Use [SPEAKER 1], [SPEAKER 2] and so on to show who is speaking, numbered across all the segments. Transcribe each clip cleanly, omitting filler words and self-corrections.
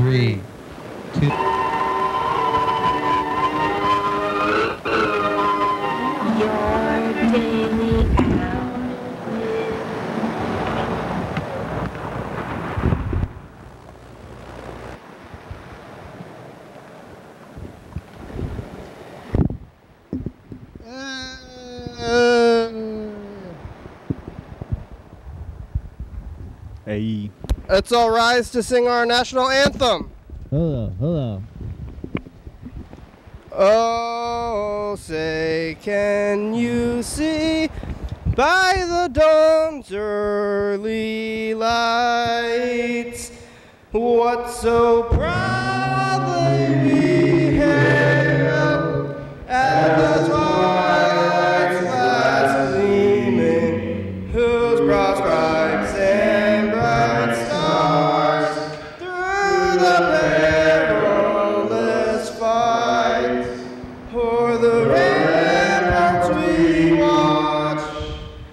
[SPEAKER 1] 3, 2.
[SPEAKER 2] Your daily count.
[SPEAKER 3] Hey.
[SPEAKER 4] Let's all rise to sing our national anthem.
[SPEAKER 1] Hello, hello.
[SPEAKER 4] Oh, say, can you see by the dawn's early lights what so proudly we hailed at the twilight's last gleaming, whose broad stripes and bright stars through the perilous fight o'er the ramparts we watch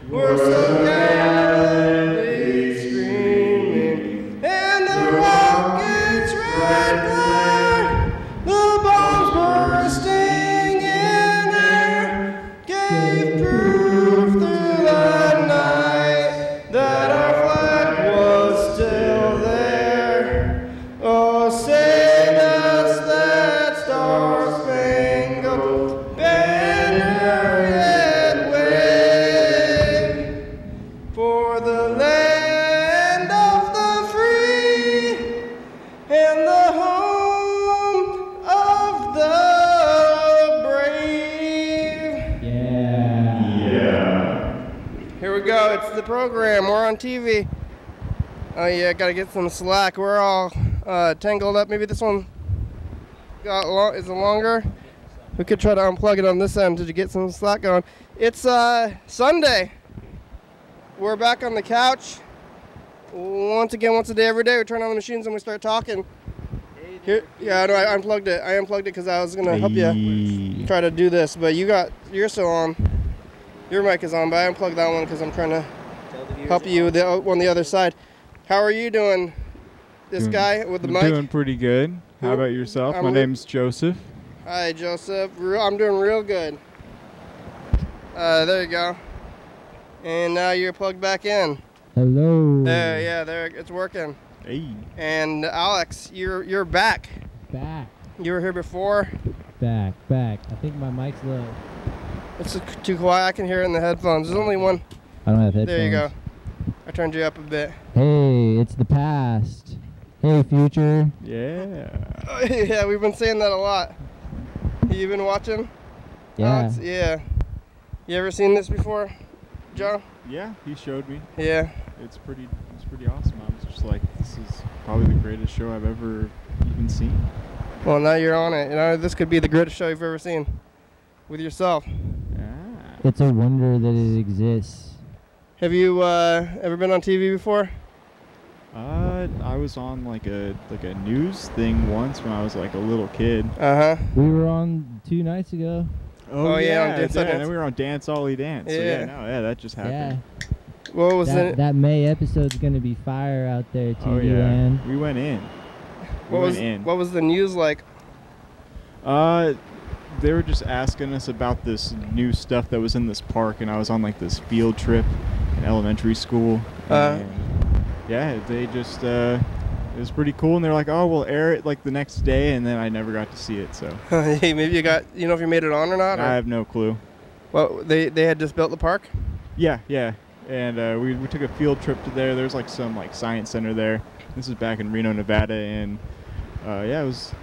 [SPEAKER 4] were so gallantly screaming, and the rocket's red glare, the bombs bursting in air, gave proof through the night that our flag was still there. Oh, sing us that star-spangled banner yet wave, for the land of the free and the home of the brave.
[SPEAKER 1] Yeah.
[SPEAKER 4] Here we go. It's the program. We're on TV. Oh yeah, gotta get some slack. We're all tangled up. Maybe this one is it longer? We could try to unplug it on this end to get some slack going. It's Sunday. We're back on the couch. Once again, once a day, every day. We turn on the machines and we start talking. Here, yeah, I know. I unplugged it. I unplugged it because I was gonna help you try to do this, but you're still on. Your mic is on, but I unplugged that one because I'm trying to help you with on the other side. How are you doing? This guy with the mic?
[SPEAKER 3] Doing pretty good. How about yourself? My name's Joseph.
[SPEAKER 4] Hi, Joseph. I'm doing real good. There you go. And now you're plugged back in.
[SPEAKER 1] Hello.
[SPEAKER 4] There, yeah, there, it's working.
[SPEAKER 3] Hey.
[SPEAKER 4] And Alex, you're back.
[SPEAKER 1] Back.
[SPEAKER 4] You were here before.
[SPEAKER 1] Back. I think my mic's low.
[SPEAKER 4] It's too quiet. I can hear it in the headphones. There's only one.
[SPEAKER 1] I don't have headphones.
[SPEAKER 4] There you go. I turned you up a bit.
[SPEAKER 1] Hey, it's the past. Hey, future.
[SPEAKER 3] Yeah.
[SPEAKER 4] Yeah, we've been saying that a lot. You been watching?
[SPEAKER 1] Yeah.
[SPEAKER 4] Alex? Yeah. You ever seen this before, Joe?
[SPEAKER 3] Yeah, he showed me.
[SPEAKER 4] Yeah.
[SPEAKER 3] It's pretty awesome. I was just like, this is probably the greatest show I've ever even seen.
[SPEAKER 4] Well, now you're on it. You know, this could be the greatest show you've ever seen with yourself.
[SPEAKER 1] It's a wonder that it exists.
[SPEAKER 4] Have you ever been on TV before?
[SPEAKER 3] I was on like a news thing once when I was like a little kid.
[SPEAKER 4] Uh-huh.
[SPEAKER 1] We were on 2 nights ago.
[SPEAKER 4] Oh, yeah, on Dance All
[SPEAKER 3] and
[SPEAKER 4] Dance.
[SPEAKER 3] then we were on Dance Ollie Dance.
[SPEAKER 4] Yeah.
[SPEAKER 3] So that just happened.
[SPEAKER 1] Yeah.
[SPEAKER 4] What was it?
[SPEAKER 1] That May episode's gonna be fire out there, TV
[SPEAKER 3] Oh yeah.
[SPEAKER 1] land.
[SPEAKER 3] We went in.
[SPEAKER 4] What was the news like?
[SPEAKER 3] They were just asking us about this new stuff that was in this park, and I was on like this field trip in elementary school. And yeah, they just it was pretty cool, and they're like, "Oh, we'll air it like the next day," and then I never got to see it. So
[SPEAKER 4] Hey, maybe you know if you made it on or not?
[SPEAKER 3] I have no clue.
[SPEAKER 4] Well, they had just built the park?
[SPEAKER 3] Yeah, and we took a field trip to there. There's like some like science center there. This is back in Reno, Nevada, and yeah, it was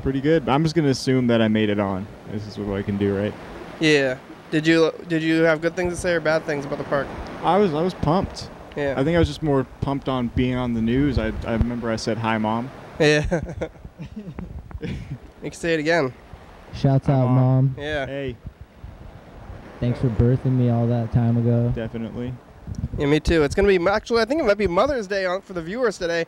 [SPEAKER 3] pretty good. I'm just gonna assume that I made it on. This is what I can do, right?
[SPEAKER 4] Yeah. Did you have good things to say or bad things about the park?
[SPEAKER 3] I was pumped.
[SPEAKER 4] Yeah.
[SPEAKER 3] I think I was just more pumped on being on the news. I remember I said hi, Mom.
[SPEAKER 4] Yeah. You can say it again.
[SPEAKER 1] Shouts out, Mom.
[SPEAKER 4] Yeah.
[SPEAKER 3] Hey.
[SPEAKER 1] Thanks for birthing me all that time ago.
[SPEAKER 3] Definitely.
[SPEAKER 4] Yeah, me too. It's gonna be actually. I think it might be Mother's Day for the viewers today.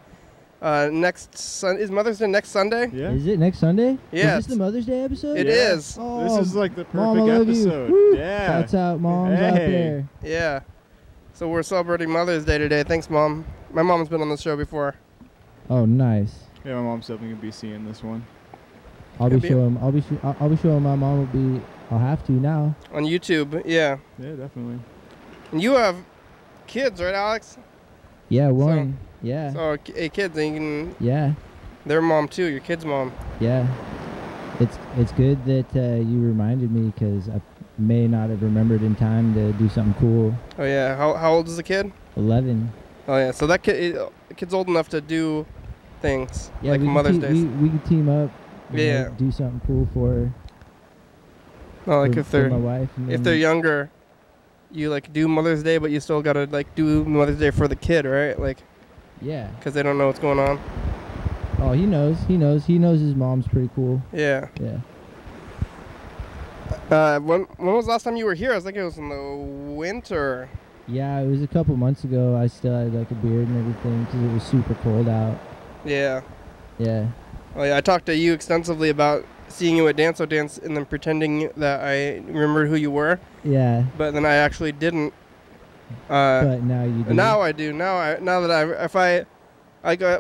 [SPEAKER 4] Is Mother's Day next Sunday?
[SPEAKER 3] Yeah.
[SPEAKER 1] Is it next Sunday?
[SPEAKER 4] Yeah.
[SPEAKER 1] Is this the Mother's Day episode?
[SPEAKER 4] It is.
[SPEAKER 1] Oh,
[SPEAKER 3] This is like the perfect
[SPEAKER 1] Mom, I love
[SPEAKER 3] episode.
[SPEAKER 1] you. Woo.
[SPEAKER 3] Yeah.
[SPEAKER 1] Shouts out, moms out there.
[SPEAKER 4] Yeah. So we're celebrating Mother's Day today. Thanks, Mom. My mom's been on the show before.
[SPEAKER 1] Oh, nice.
[SPEAKER 3] Yeah, my mom's definitely gonna be seeing this one.
[SPEAKER 1] I'll be showing my mom will be. I'll have to now.
[SPEAKER 4] On YouTube, yeah.
[SPEAKER 3] Yeah, definitely.
[SPEAKER 4] And you have kids, right, Alex?
[SPEAKER 1] Yeah, one. Yeah.
[SPEAKER 4] So, kids, and you can.
[SPEAKER 1] Yeah.
[SPEAKER 4] Their mom too. Your kid's mom.
[SPEAKER 1] Yeah. It's good that you reminded me because I may not have remembered in time to do something cool.
[SPEAKER 4] Oh yeah. How old is the kid?
[SPEAKER 1] 11.
[SPEAKER 4] Oh yeah. So that kid's old enough to do things
[SPEAKER 1] Yeah,
[SPEAKER 4] like Mother's Day.
[SPEAKER 1] We could team up.
[SPEAKER 4] Yeah.
[SPEAKER 1] Do something cool for her.
[SPEAKER 4] Oh, like
[SPEAKER 1] for my wife.
[SPEAKER 4] If they're younger, you like do Mother's Day, but you still gotta like do Mother's Day for the kid, right? Like.
[SPEAKER 1] Yeah.
[SPEAKER 4] Because they don't know what's going on.
[SPEAKER 1] Oh, he knows. He knows his mom's pretty cool.
[SPEAKER 4] Yeah.
[SPEAKER 1] Yeah.
[SPEAKER 4] When was the last time you were here? I was thinking it was in the winter.
[SPEAKER 1] Yeah, it was a couple months ago. I still had like a beard and everything because it was super cold out.
[SPEAKER 4] Yeah.
[SPEAKER 1] Yeah.
[SPEAKER 4] Oh yeah, I talked to you extensively about seeing you at Dance O Dance and then pretending that I remembered who you were.
[SPEAKER 1] Yeah.
[SPEAKER 4] But then I actually didn't.
[SPEAKER 1] But now you do.
[SPEAKER 4] Now I do. Now that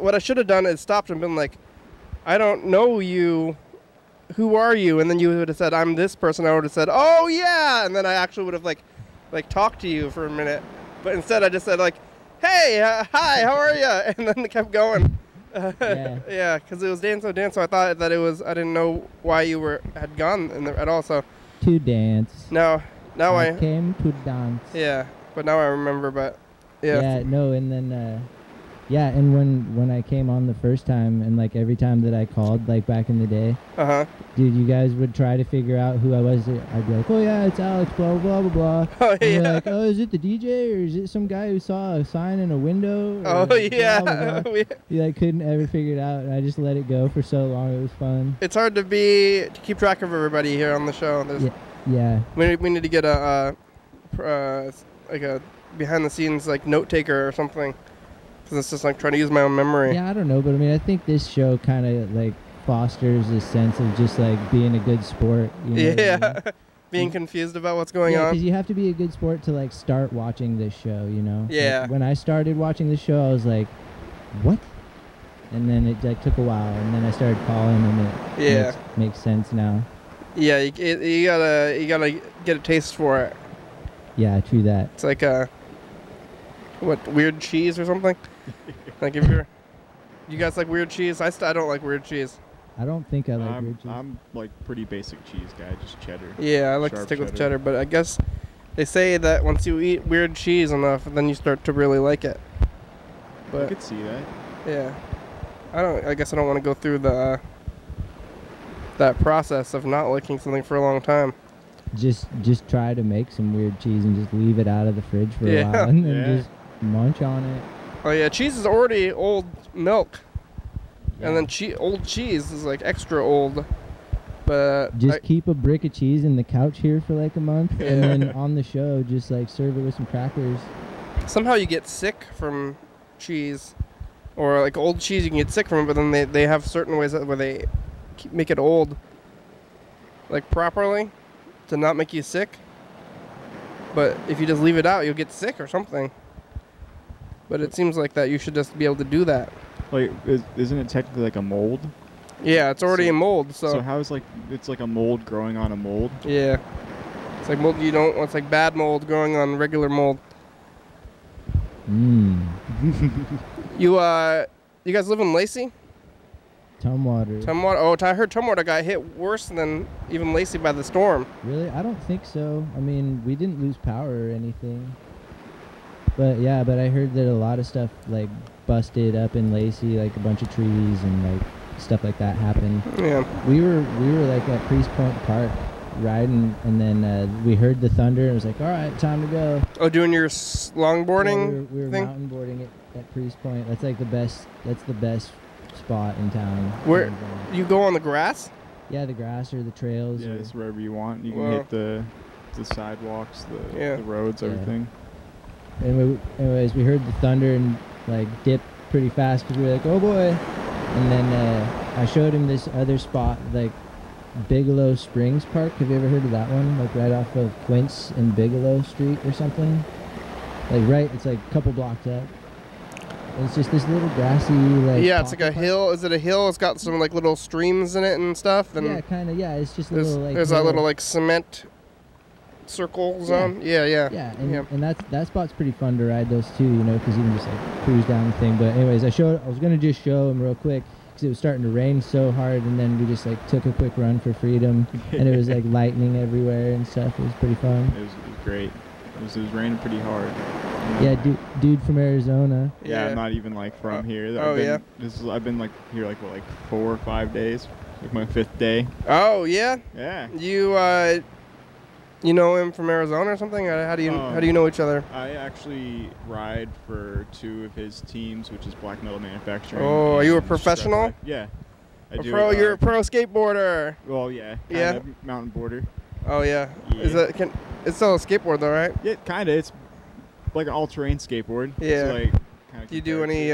[SPEAKER 4] what I should have done is stopped and been like, I don't know you. Who are you? And then you would have said, I'm this person. I would have said, oh yeah. And then I actually would have like talked to you for a minute. But instead I just said like, hey, hi, how are you? And then kept going. Yeah, because it was Dance O Dance, so I thought that it was. I didn't know why you had gone at all. So
[SPEAKER 1] to dance.
[SPEAKER 4] Now I
[SPEAKER 1] came to dance.
[SPEAKER 4] Yeah, but now I remember. But
[SPEAKER 1] yeah, no, and then and when I came on the first time, and like every time that I called, like back in the day, dude, you guys would try to figure out who I was. I'd be like, oh yeah, it's Alex, blah blah blah blah.
[SPEAKER 4] Oh yeah.
[SPEAKER 1] And like, oh, is it the DJ or is it some guy who saw a sign in a window?
[SPEAKER 4] Oh yeah.
[SPEAKER 1] Blah, blah, blah. You like couldn't ever figure it out, and I just let it go for so long. It was fun.
[SPEAKER 4] It's hard to keep track of everybody here on the show.
[SPEAKER 1] Yeah.
[SPEAKER 4] We need to get like a behind the scenes like note taker or something. It's just like trying to use my own memory.
[SPEAKER 1] Yeah, I don't know, but I mean, I think this show kind of like fosters a sense of just like being a good sport. You know
[SPEAKER 4] yeah,
[SPEAKER 1] what I mean?
[SPEAKER 4] Being confused about what's going on.
[SPEAKER 1] Because you have to be a good sport to like start watching this show. You know.
[SPEAKER 4] Yeah.
[SPEAKER 1] Like, when I started watching this show, I was like, "What?" And then it like took a while, and then I started calling, and it makes sense now.
[SPEAKER 4] Yeah, you gotta get a taste for it.
[SPEAKER 1] Yeah, true that.
[SPEAKER 4] It's like weird cheese or something. Like if you guys like weird cheese? I don't like weird cheese.
[SPEAKER 1] I don't think I like weird cheese.
[SPEAKER 3] I'm like pretty basic cheese guy, just cheddar.
[SPEAKER 4] Yeah, I like to stick with cheddar, but I guess they say that once you eat weird cheese enough, then you start to really like it. But
[SPEAKER 3] I could see that.
[SPEAKER 4] Yeah, I guess I don't want to go through that process of not liking something for a long time.
[SPEAKER 1] Just try to make some weird cheese and just leave it out of the fridge for a while, and then just munch on it.
[SPEAKER 4] Oh yeah, cheese is already old milk, and then old cheese is like extra old. But
[SPEAKER 1] just keep a brick of cheese in the couch here for like a month, and then on the show, just like serve it with some crackers.
[SPEAKER 4] Somehow you get sick from cheese, or like old cheese, you can get sick from it. But then they have certain ways where they make it old, like properly, to not make you sick. But if you just leave it out, you'll get sick or something. But it seems like that you should just be able to do that.
[SPEAKER 3] Like, isn't it technically like a mold?
[SPEAKER 4] Yeah, it's already a mold. So
[SPEAKER 3] how is it's like a mold growing on a mold?
[SPEAKER 4] Yeah, it's like mold it's like bad mold growing on regular mold. You guys live in Lacey?
[SPEAKER 1] Tumwater.
[SPEAKER 4] Oh, I heard Tumwater got hit worse than even Lacey by the storm.
[SPEAKER 1] Really? I don't think so. I mean, we didn't lose power or anything. But yeah, I heard that a lot of stuff like busted up in Lacey, like a bunch of trees and like stuff like that happened.
[SPEAKER 4] Yeah.
[SPEAKER 1] We were like at Priest Point Park riding, and then we heard the thunder and it was like, all right, time to go.
[SPEAKER 4] Oh, doing your longboarding
[SPEAKER 1] we were
[SPEAKER 4] thing?
[SPEAKER 1] Mountain boarding at Priest Point. That's like the best spot in town.
[SPEAKER 4] Where you go on the grass?
[SPEAKER 1] Yeah, the grass or the trails.
[SPEAKER 3] Yeah, it's wherever you want. You can hit the sidewalks, the roads, everything.
[SPEAKER 1] Anyways, we heard the thunder and like dipped pretty fast because we were like, oh boy. And then I showed him this other spot, like Bigelow Springs Park. Have you ever heard of that one? Like right off of Quince and Bigelow Street or something. Like it's like a couple blocks up. It's just this little grassy like.
[SPEAKER 4] Yeah, it's like a
[SPEAKER 1] pocket park.
[SPEAKER 4] hill. Is it a hill? It's got some like little streams in it and stuff. And
[SPEAKER 1] Yeah, kind of. Yeah, it's just a
[SPEAKER 4] there's,
[SPEAKER 1] little like.
[SPEAKER 4] there's that little like cement circle zone. Yeah, yeah.
[SPEAKER 1] Yeah, and that spot's pretty fun to ride those too, you know, because you can just like cruise down the thing. But anyways, I was gonna just show him real quick because it was starting to rain so hard, and then we just like took a quick run for freedom, and it was like lightning everywhere and stuff. It was pretty fun.
[SPEAKER 3] It was great. It was raining pretty hard.
[SPEAKER 1] Yeah, dude from Arizona.
[SPEAKER 3] Yeah, I'm not even like from here. I've been like here like 4 or 5 days. Like my 5th day.
[SPEAKER 4] Oh yeah.
[SPEAKER 3] Yeah.
[SPEAKER 4] You know him from Arizona or something? How do you know each other?
[SPEAKER 3] I actually ride for 2 of his teams, which is Black Metal Manufacturing.
[SPEAKER 4] Oh, are you a
[SPEAKER 3] and
[SPEAKER 4] professional?
[SPEAKER 3] Struck Life. Yeah. I do.
[SPEAKER 4] Pro, you're a pro skateboarder.
[SPEAKER 3] Well, yeah.
[SPEAKER 4] Yeah.
[SPEAKER 3] Mountain boarder.
[SPEAKER 4] Oh yeah.
[SPEAKER 3] Yeah.
[SPEAKER 4] It's still a skateboard though, right?
[SPEAKER 3] Yeah, kind of. It's like an all-terrain skateboard.
[SPEAKER 4] Yeah.
[SPEAKER 3] So, like,
[SPEAKER 4] do you do any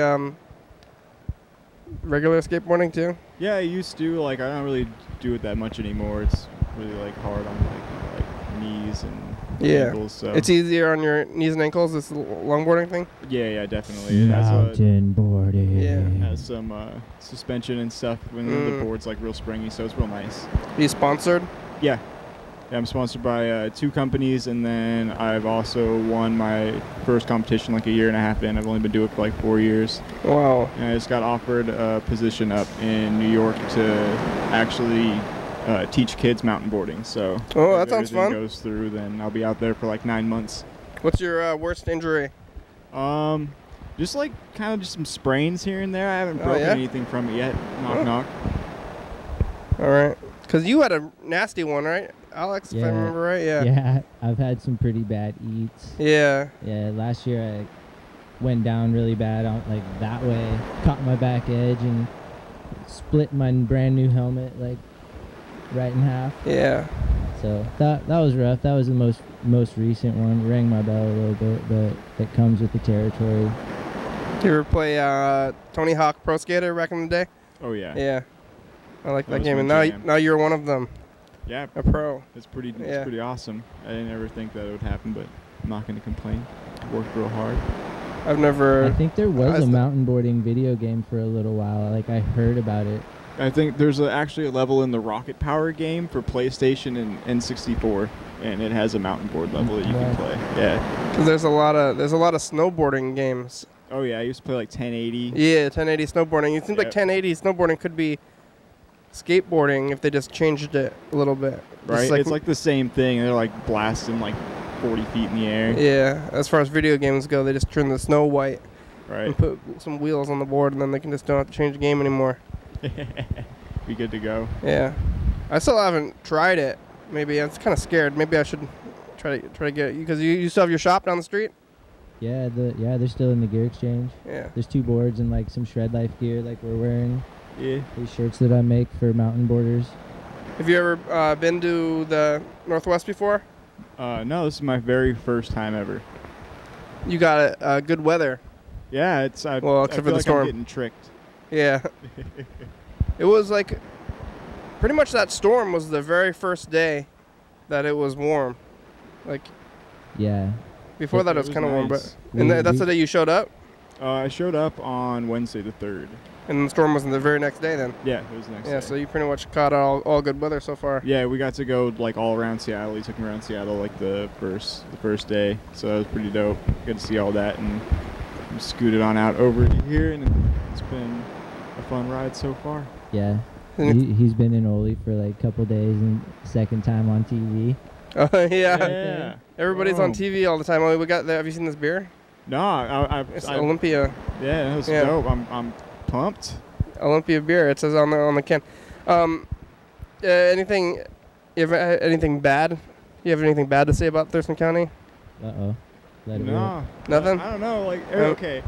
[SPEAKER 4] regular skateboarding too?
[SPEAKER 3] Yeah, I used to. Like, I don't really do it that much anymore. It's really like hard on like knees and ankles. So
[SPEAKER 4] it's easier on your knees and ankles. This longboarding thing.
[SPEAKER 3] Yeah, definitely.
[SPEAKER 1] Mountain boarding.
[SPEAKER 4] Yeah.
[SPEAKER 3] It has some suspension and stuff when the board's like real springy, so it's real nice.
[SPEAKER 4] Are you sponsored?
[SPEAKER 3] Yeah. Yeah, I'm sponsored by 2 companies, and then I've also won my first competition like a year and a half in. I've only been doing it for like 4 years.
[SPEAKER 4] Wow.
[SPEAKER 3] And I just got offered a position up in New York to actually teach kids mountain boarding. So
[SPEAKER 4] that sounds fun.
[SPEAKER 3] If everything goes through, then I'll be out there for like 9 months.
[SPEAKER 4] What's your worst injury?
[SPEAKER 3] Just like kind of just some sprains here and there. I haven't broken anything from it yet. Knock.
[SPEAKER 4] All right. Because you had a nasty one, right, Alex, if I remember right? Yeah.
[SPEAKER 1] Yeah, I've had some pretty bad eats.
[SPEAKER 4] Yeah.
[SPEAKER 1] Yeah, last year I went down really bad on like that way, caught my back edge and split my brand new helmet like right in half.
[SPEAKER 4] Yeah.
[SPEAKER 1] So that was rough. That was the most recent one. Rang my bell a little bit, but it comes with the territory.
[SPEAKER 4] Did you ever play Tony Hawk Pro Skater back in the day?
[SPEAKER 3] Oh yeah.
[SPEAKER 4] Yeah. I like that
[SPEAKER 3] was
[SPEAKER 4] game,
[SPEAKER 3] my
[SPEAKER 4] and
[SPEAKER 3] jam.
[SPEAKER 4] now you're one of them.
[SPEAKER 3] Yeah.
[SPEAKER 4] A pro.
[SPEAKER 3] It's pretty awesome. I didn't ever think that it would happen, but I'm not going to complain. Worked real hard.
[SPEAKER 4] I've never.
[SPEAKER 1] I think there was a mountain boarding video game for a little while. Like I heard about it.
[SPEAKER 3] I think there's actually a level in the Rocket Power game for PlayStation and N64, and it has a mountain board level that you can play. Yeah.
[SPEAKER 4] Because there's a lot of snowboarding games.
[SPEAKER 3] Oh yeah, I used to play like 1080.
[SPEAKER 4] Yeah, 1080 snowboarding. It seems like 1080 snowboarding could be skateboarding if they just changed it a little bit.
[SPEAKER 3] Right. It's like the same thing. They're like blasting like 40 feet in the air.
[SPEAKER 4] Yeah. As far as video games go, they just turn the snow white.
[SPEAKER 3] Right.
[SPEAKER 4] And put some wheels on the board, and then they can just don't have to change the game anymore.
[SPEAKER 3] Be good to go.
[SPEAKER 4] Yeah. I still haven't tried it. Maybe I'm kind of scared. Maybe I should try to get it, because you still have your shop down the street.
[SPEAKER 1] Yeah, they're still in the gear exchange.
[SPEAKER 4] Yeah.
[SPEAKER 1] There's 2 boards and like some Shred Life gear like we're wearing.
[SPEAKER 3] Yeah.
[SPEAKER 1] These shirts that I make for mountain boarders.
[SPEAKER 4] Have you ever been to the Northwest before?
[SPEAKER 3] No, this is my very first time ever.
[SPEAKER 4] You got good weather.
[SPEAKER 3] Yeah, except
[SPEAKER 4] for the
[SPEAKER 3] like
[SPEAKER 4] storm.
[SPEAKER 3] I'm getting tricked.
[SPEAKER 4] Yeah. It was like pretty much that storm was the very first day that it was warm. Like
[SPEAKER 1] yeah.
[SPEAKER 4] Before that it was kind of warm, but that's the day you showed up?
[SPEAKER 3] I showed up on Wednesday the 3rd.
[SPEAKER 4] And the storm was the very next day then?
[SPEAKER 3] Yeah, it was the next day.
[SPEAKER 4] Yeah, so you pretty much caught all good weather so far.
[SPEAKER 3] Yeah, we got to go like all around Seattle. He took me around Seattle like the first day, so that was pretty dope. Good to see all that, and we scooted on out over to here, and it's been a fun ride so far.
[SPEAKER 1] Yeah, he's been in Ole for like a couple days, and second time on TV.
[SPEAKER 4] Oh yeah. Everybody's on TV all the time. We got there. Have you seen this beer?
[SPEAKER 3] No,
[SPEAKER 4] it's Olympia.
[SPEAKER 3] Yeah, it was dope. I'm pumped.
[SPEAKER 4] Olympia beer. It says on the can. Anything? You have anything bad? You have anything bad to say about Thurston County?
[SPEAKER 1] No.
[SPEAKER 4] Nothing.
[SPEAKER 3] I don't know. Like okay.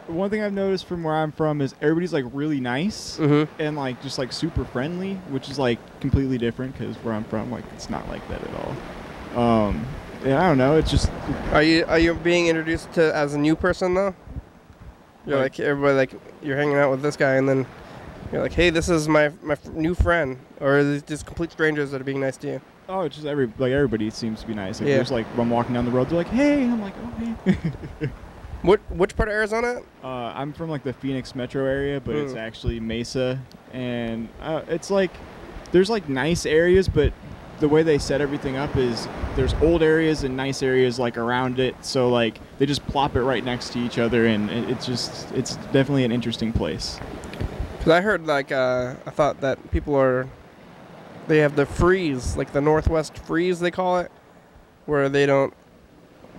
[SPEAKER 3] One thing I've noticed from where I'm from is everybody's like really nice and like just like super friendly, which is like completely different because where I'm from, like it's not like that at all. Yeah, I don't know. It's just.
[SPEAKER 4] Are you being introduced to as a new person though? You're like everybody like you're hanging out with this guy and then you're like, hey, this is my new friend, or is it just complete strangers that are being nice to you?
[SPEAKER 3] Oh, it's just everybody seems to be nice. Like, there's like I'm walking down the road, they're like, hey, and I'm like, oh hey.
[SPEAKER 4] Which part of Arizona?
[SPEAKER 3] I'm from like the Phoenix metro area, but it's actually Mesa, and it's like there's like nice areas, but the way they set everything up is there's old areas and nice areas like around it, so like they just plop it right next to each other, and it's definitely an interesting place.
[SPEAKER 4] Because I heard like I thought that they have the freeze, like the Northwest freeze they call it, where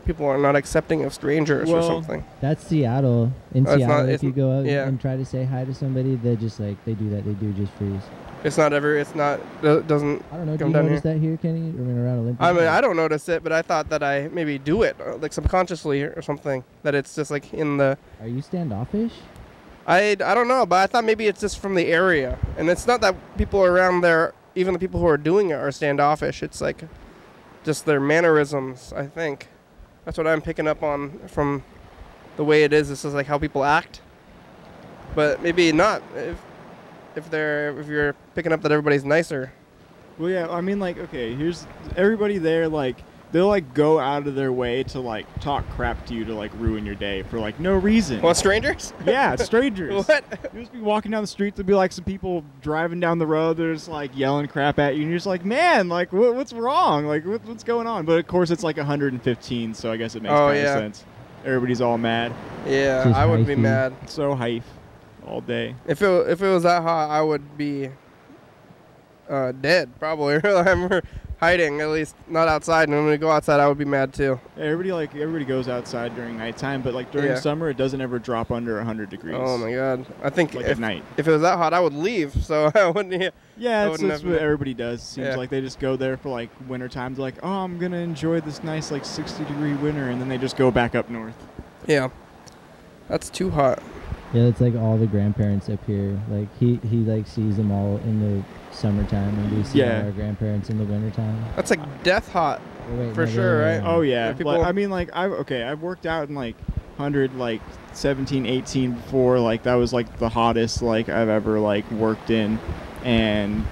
[SPEAKER 4] people are not accepting of strangers or something.
[SPEAKER 1] That's Seattle. In Seattle, if you go up
[SPEAKER 4] yeah.
[SPEAKER 1] and try to say hi to somebody, they just like they do just freeze.
[SPEAKER 4] It doesn't.
[SPEAKER 1] I don't know. Do you notice that here, Kenny? I mean, around Olympia.
[SPEAKER 4] I mean, I don't notice it, but I thought that I maybe do it like subconsciously or something. That it's just like in the.
[SPEAKER 1] Are you standoffish?
[SPEAKER 4] I don't know, but I thought maybe it's just from the area, and it's not that people around there, even the people who are doing it, are standoffish. It's like just their mannerisms. I think that's what I'm picking up on from the way it is. This is like how people act, but maybe not. If you're picking up that everybody's nicer.
[SPEAKER 3] Well, yeah, I mean, like, okay, here's everybody there, like, they'll, like, go out of their way to, like, talk crap to you to, like, ruin your day for, like, no reason.
[SPEAKER 4] Well, strangers?
[SPEAKER 3] Yeah, strangers.
[SPEAKER 4] What?
[SPEAKER 3] You'll just be walking down the street, there'll be, like, some people driving down the road, they're just, like, yelling crap at you, and you're just like, man, like, what's wrong? Like, what's going on? But, of course, it's, like, 115, so I guess it makes kind of sense. Everybody's all mad.
[SPEAKER 4] Yeah,
[SPEAKER 1] Just
[SPEAKER 4] I would
[SPEAKER 1] hyphy.
[SPEAKER 4] be mad.
[SPEAKER 3] So hype all day.
[SPEAKER 4] If it was that hot, I would be dead, probably. I'm hiding, at least not outside. And when we go outside, I would be mad too.
[SPEAKER 3] Everybody goes outside during nighttime, but like during summer, it doesn't ever drop under 100 degrees.
[SPEAKER 4] Oh my God! I think
[SPEAKER 3] like at night.
[SPEAKER 4] If it was that hot, I would leave. So I wouldn't.
[SPEAKER 3] Yeah, that's what everybody does. Seems like they just go there for like winter times. Like, oh, I'm gonna enjoy this nice like 60-degree winter, and then they just go back up north.
[SPEAKER 4] Yeah, that's too hot.
[SPEAKER 1] Yeah, it's like all the grandparents up here. Like he like sees them all in the summertime, and we see all our grandparents in the wintertime.
[SPEAKER 4] That's like death hot for sure, right?
[SPEAKER 3] Oh yeah. I mean, like I've worked out in like 100, like 17, 18 before. Like that was like the hottest like I've ever like worked in, and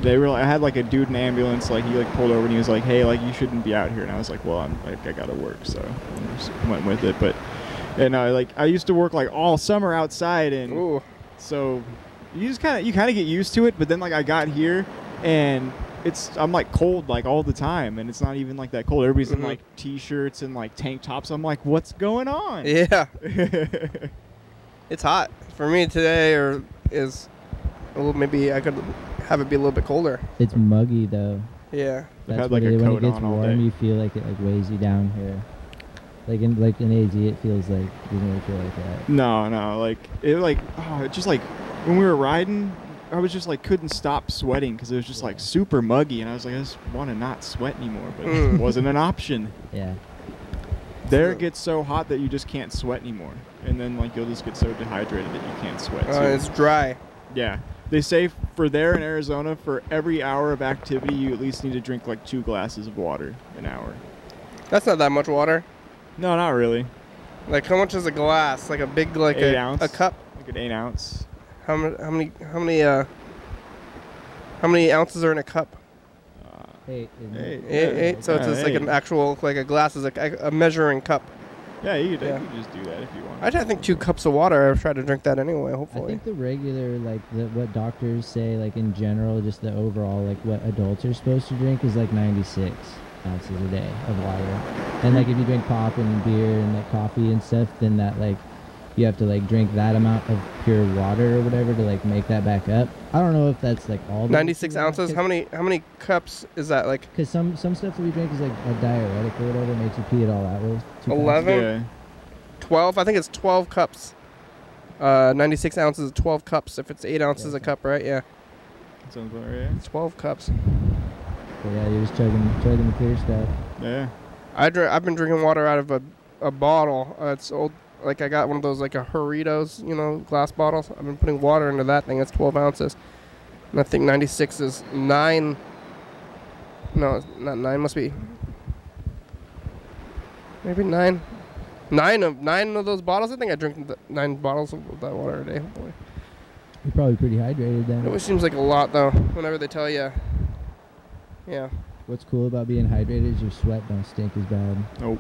[SPEAKER 3] I had like a dude in an ambulance. Like he like pulled over and he was like, "Hey, like you shouldn't be out here." And I was like, "Well, I gotta work," so I just went with it, but. And I used to work like all summer outside, and so you kind of get used to it. But then like I got here, and I'm like cold like all the time, and it's not even like that cold. Everybody's in like t-shirts and like tank tops. I'm like, what's going on?
[SPEAKER 4] Yeah, it's hot for me today, or is a little, maybe I could have it be a little bit colder.
[SPEAKER 1] It's muggy though.
[SPEAKER 4] Yeah,
[SPEAKER 1] that's what when it gets warm, you feel like it like weighs you down here. Like in AZ, it feels like you don't really feel like that.
[SPEAKER 3] No, like it just like when we were riding, I was just like couldn't stop sweating because it was just like super muggy, and I was like, I just want to not sweat anymore, but it wasn't an option.
[SPEAKER 1] Yeah.
[SPEAKER 3] There it gets so hot that you just can't sweat anymore, and then like you'll just get so dehydrated that you can't sweat.
[SPEAKER 4] It's dry.
[SPEAKER 3] Yeah. They say for there in Arizona, for every hour of activity, you at least need to drink like 2 glasses of water an hour.
[SPEAKER 4] That's not that much water.
[SPEAKER 3] No, not really.
[SPEAKER 4] Like how much is a glass? Like a big, like
[SPEAKER 3] 8 ounce.
[SPEAKER 4] A cup?
[SPEAKER 3] Like an 8 ounce.
[SPEAKER 4] How many ounces are in a cup?
[SPEAKER 1] 8.
[SPEAKER 4] 8. So it's just like an actual, like a glass is like a measuring cup.
[SPEAKER 3] Yeah, you could just do that if you want.
[SPEAKER 4] I think 2 cups of water. I've tried to drink that anyway, hopefully.
[SPEAKER 1] I think the regular, like what doctors say, like in general, just the overall, like what adults are supposed to drink is like 96 ounces a day of water. And like if you drink pop and beer and like coffee and stuff, then that like you have to like drink that amount of pure water or whatever to like make that back up. I don't know if that's like all
[SPEAKER 4] 96 ounces. How many cups is that? Like
[SPEAKER 1] because some stuff that we drink is like a diuretic or whatever, makes you pee it all out with.
[SPEAKER 4] 11.
[SPEAKER 3] Yeah.
[SPEAKER 4] 12. I think it's 12 cups. 96 ounces is 12 cups. If it's 8 ounces a cup, right? Yeah.
[SPEAKER 3] That sounds about right.
[SPEAKER 4] 12 cups.
[SPEAKER 1] But yeah, you're just chugging the clear stuff.
[SPEAKER 3] Yeah.
[SPEAKER 4] I've been drinking water out of a bottle. It's old. Like I got one of those like a Doritos, glass bottles. I've been putting water into that thing. It's 12 ounces. And I think 96 is 9. No, it's not 9. Must be maybe 9. 9 of those bottles. I think I drink 9 bottles of that water a day. Hopefully.
[SPEAKER 1] You're probably pretty hydrated then.
[SPEAKER 4] It always seems like a lot though. Whenever they tell you. Yeah.
[SPEAKER 1] What's cool about being hydrated is your sweat don't stink as bad.
[SPEAKER 3] Nope.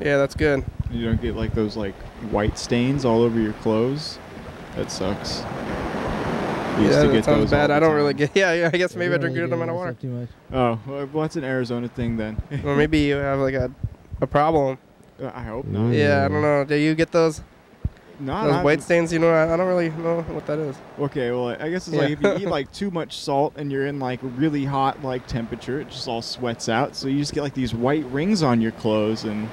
[SPEAKER 4] Yeah, that's good.
[SPEAKER 3] You don't get like those like white stains all over your clothes. That sucks.
[SPEAKER 4] Yeah, that sounds bad. I don't really get. Yeah, I guess maybe I drink a good amount of water.
[SPEAKER 1] Too much.
[SPEAKER 3] Oh, well, that's an Arizona thing then.
[SPEAKER 4] Or maybe you have like a problem.
[SPEAKER 3] I hope not.
[SPEAKER 4] Yeah, I don't know. Do you get those?
[SPEAKER 3] No,
[SPEAKER 4] Those white stains, you know, I don't really know what that is.
[SPEAKER 3] Okay, well, I guess it's like if you eat like too much salt and you're in like really hot like temperature, it just all sweats out. So you just get like these white rings on your clothes, and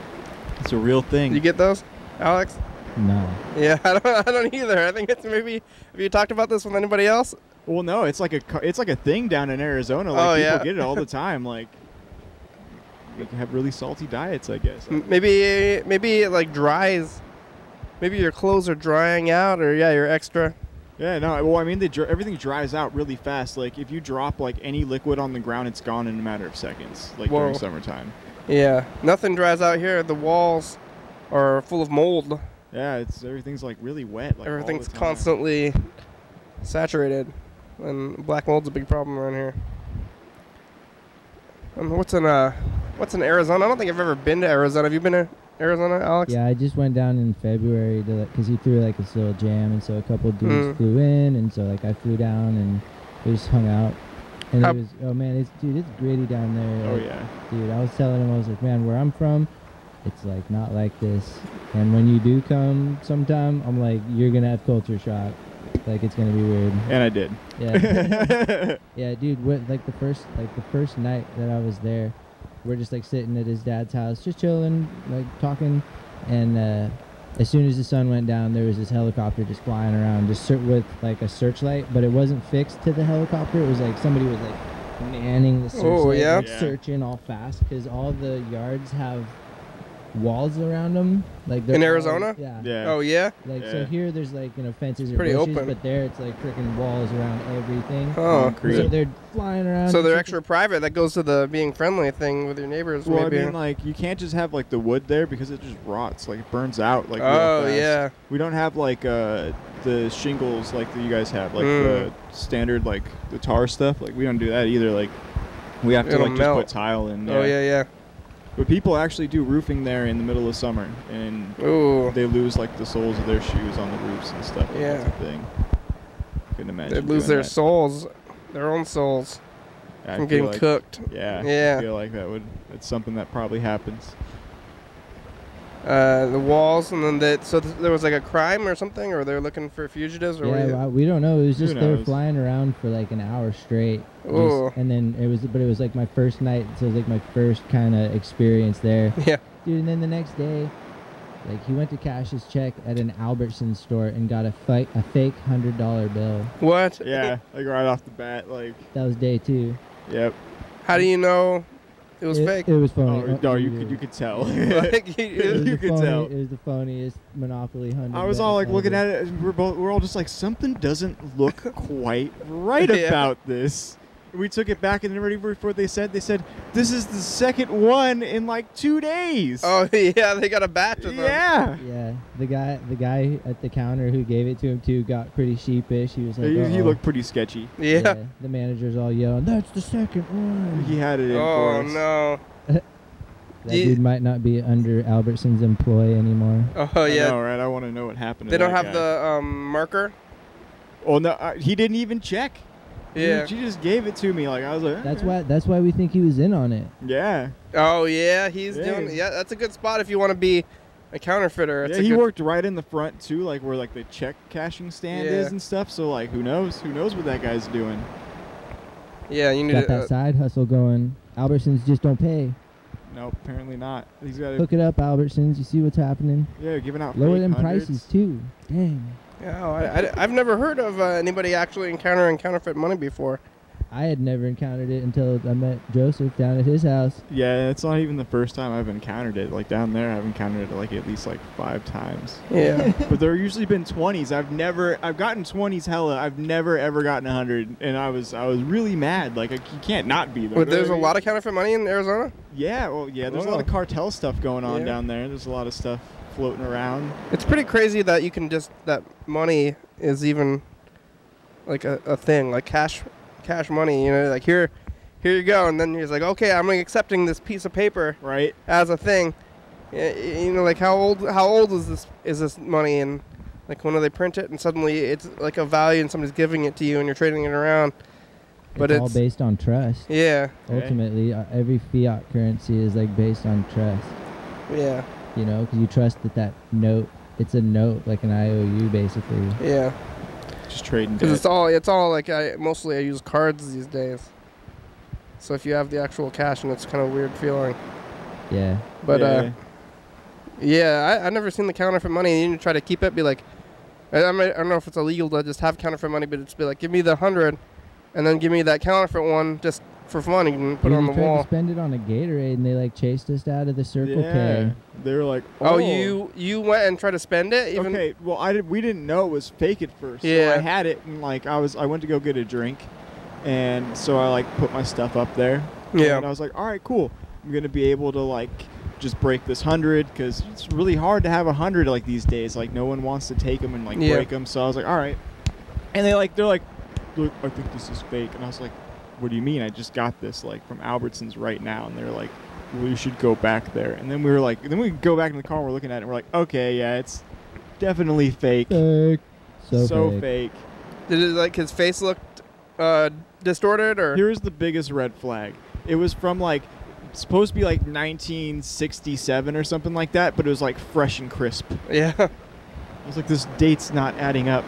[SPEAKER 3] it's a real thing.
[SPEAKER 4] You get those, Alex?
[SPEAKER 1] No.
[SPEAKER 4] Yeah, I don't either. I think it's maybe. Have you talked about this with anybody else?
[SPEAKER 3] Well, no, it's like a thing down in Arizona. Like people get it all the time. Like you can have really salty diets, I guess.
[SPEAKER 4] Maybe it like dries. Maybe your clothes are drying out, or you're extra.
[SPEAKER 3] Yeah, no. Well, I mean, everything dries out really fast. Like if you drop like any liquid on the ground, it's gone in a matter of seconds. Like during summertime.
[SPEAKER 4] Yeah, nothing dries out here. The walls are full of mold.
[SPEAKER 3] Yeah, everything's like really wet. Like
[SPEAKER 4] everything's constantly saturated, and black mold's a big problem around here. What's in Arizona? I don't think I've ever been to Arizona. Have you been to Arizona, Alex?
[SPEAKER 1] Yeah, I just went down in February because he threw like this little jam, and so a couple of dudes flew in, and so like I flew down and we just hung out. And it was, oh man, it's gritty down there. Like,
[SPEAKER 3] yeah.
[SPEAKER 1] Dude, I was telling him, I was like, man, where I'm from, it's like not like this. And when you do come sometime, I'm like, you're gonna have culture shock. Like it's gonna be weird.
[SPEAKER 3] And I did.
[SPEAKER 1] Yeah. Yeah, dude. Like the first night that I was there, we're just like sitting at his dad's house, just chilling, like talking, and as soon as the sun went down, there was this helicopter just flying around, just with like a searchlight, but it wasn't fixed to the helicopter. It was like somebody was like manning the searchlight, like, searching all fast, because all the yards have walls around them, like
[SPEAKER 4] in Arizona.
[SPEAKER 1] Yeah.
[SPEAKER 4] Oh yeah.
[SPEAKER 1] Like so here, there's like fences or
[SPEAKER 4] pretty
[SPEAKER 1] bushes,
[SPEAKER 4] open,
[SPEAKER 1] but there it's like freaking walls around everything.
[SPEAKER 4] Oh,
[SPEAKER 1] so they're flying around.
[SPEAKER 4] So they're extra private. That goes to the being friendly thing with your neighbors.
[SPEAKER 3] Well,
[SPEAKER 4] maybe.
[SPEAKER 3] I mean, like you can't just have like the wood there because it just rots. Like it burns out. Like
[SPEAKER 4] oh
[SPEAKER 3] real fast.
[SPEAKER 4] Yeah.
[SPEAKER 3] We don't have like the shingles like that you guys have, like the standard like the tar stuff. Like we don't do that either. Like we have to like just put tile in.
[SPEAKER 4] Oh yeah.
[SPEAKER 3] But people actually do roofing there in the middle of summer, and they lose like the soles of their shoes on the roofs and stuff.
[SPEAKER 4] Yeah,
[SPEAKER 3] that's a thing. Couldn't imagine.
[SPEAKER 4] They lose their soles, their own souls, from getting cooked.
[SPEAKER 3] Yeah. I feel like that's something that probably happens.
[SPEAKER 4] The walls, and then so there was like a crime or something, or they're looking for fugitives, or
[SPEAKER 1] we don't know. It was just they were flying around for like an hour straight. And then it was like my first night, so it was like my first kind of experience there.
[SPEAKER 4] Yeah,
[SPEAKER 1] dude. And then the next day, like he went to cash his check at an Albertsons store and got a fake $100 bill.
[SPEAKER 4] What?
[SPEAKER 3] Yeah, like right off the bat, like
[SPEAKER 1] that was day 2.
[SPEAKER 3] Yep.
[SPEAKER 4] How do you know it was fake?
[SPEAKER 1] It was phony.
[SPEAKER 3] Oh, you could tell.
[SPEAKER 1] Like, you could tell. It was the phoniest Monopoly 100.
[SPEAKER 3] I was all like looking at it, and we're all just like, something doesn't look quite right about this. We took it back, and then right before they said this is the second one in like 2 days.
[SPEAKER 4] Oh yeah, they got a batch of them.
[SPEAKER 1] Yeah. The guy at the counter who gave it to him too got pretty sheepish. He was like,
[SPEAKER 3] he looked pretty sketchy.
[SPEAKER 4] Yeah.
[SPEAKER 1] The manager's all yelling, "That's the second one."
[SPEAKER 3] He had it in for us.
[SPEAKER 4] Oh no.
[SPEAKER 1] That dude might not be under Albertsons employ anymore.
[SPEAKER 4] Oh yeah.
[SPEAKER 3] I know, right? I want to know what happened.
[SPEAKER 4] They don't have the marker.
[SPEAKER 3] Oh no, he didn't even check.
[SPEAKER 4] Yeah.
[SPEAKER 3] She just gave it to me. Like I was like,
[SPEAKER 1] that's why we think he was in on it.
[SPEAKER 3] Yeah.
[SPEAKER 4] Oh yeah, he's doing. Yeah, that's a good spot if you want to be a counterfeiter.
[SPEAKER 3] Yeah, he worked right in the front too, like where like the check cashing stand is and stuff. So like, who knows? Who knows what that guy's doing?
[SPEAKER 4] Yeah, you need
[SPEAKER 1] got that side hustle going. Albertsons just don't pay.
[SPEAKER 3] No, apparently not. He's got to
[SPEAKER 1] hook it up, Albertsons. You see what's happening?
[SPEAKER 3] Yeah, giving out
[SPEAKER 1] lower them
[SPEAKER 3] hundreds.
[SPEAKER 1] prices too. Dang.
[SPEAKER 4] Yeah, I've never heard of anybody actually encountering counterfeit money before.
[SPEAKER 1] I had never encountered it until I met Joseph down at his house.
[SPEAKER 3] Yeah, it's not even the first time I've encountered it. Like down there, I've encountered it like at least like 5 times.
[SPEAKER 4] Yeah.
[SPEAKER 3] But there usually been 20s. I've gotten 20s hella. I've never ever gotten 100, and I was really mad. Like you can't not be there.
[SPEAKER 4] But there's a lot of counterfeit money in Arizona?
[SPEAKER 3] Yeah, well, yeah. There's a lot of cartel stuff going on down there. There's a lot of stuff floating around.
[SPEAKER 4] It's pretty crazy that you can that money is even like a thing, like cash money, you know, like here you go, and then he's like, okay, I'm accepting this piece of paper
[SPEAKER 3] right
[SPEAKER 4] as a thing, You know, like how old is this money, and like when do they print it, and suddenly it's like a value, and somebody's giving it to you, and you're trading it around. But
[SPEAKER 1] it's all based on trust.
[SPEAKER 4] Yeah.
[SPEAKER 1] Ultimately, every fiat currency is like based on trust.
[SPEAKER 4] Yeah.
[SPEAKER 1] You know, because you trust that note. It's a note, like an IOU, basically.
[SPEAKER 4] Yeah.
[SPEAKER 3] Just trading.
[SPEAKER 4] Because it's all like mostly I use cards these days. So if you have the actual cash, and it's kind of a weird feeling.
[SPEAKER 1] Yeah.
[SPEAKER 4] But I've never seen the counterfeit money. You try to keep it, be like, I don't know if it's illegal to just have counterfeit money, but it's be like, give me the 100, and then give me that counterfeit one just for fun. You can put it on the wall.
[SPEAKER 1] We tried to spend it on a Gatorade, and they like chased us out of the Circle K.
[SPEAKER 3] They were like,
[SPEAKER 4] oh, you went and tried to spend it? Even?
[SPEAKER 3] Okay, well, we didn't know it was fake at first.
[SPEAKER 4] Yeah.
[SPEAKER 3] So I had it, and like I went to go get a drink, and so I like put my stuff up there.
[SPEAKER 4] Yeah.
[SPEAKER 3] And I was like, all right, cool. I'm gonna be able to like just break this 100, because it's really hard to have 100 like these days. Like no one wants to take them and like break them. So I was like, all right. And they're like, look, I think this is fake. And I was like, what do you mean? I just got this like from Albertsons right now. And they're like, well, you should go back there. And then we were like, then we go back in the car and we're looking at it and we're like, okay, yeah, it's definitely fake.
[SPEAKER 1] Fake.
[SPEAKER 3] So fake.
[SPEAKER 4] Did it like his face looked distorted, or?
[SPEAKER 3] Here's the biggest red flag. It was from like, it's supposed to be like 1967 or something like that, but it was like fresh and crisp.
[SPEAKER 4] Yeah.
[SPEAKER 3] I was like, this date's not adding up.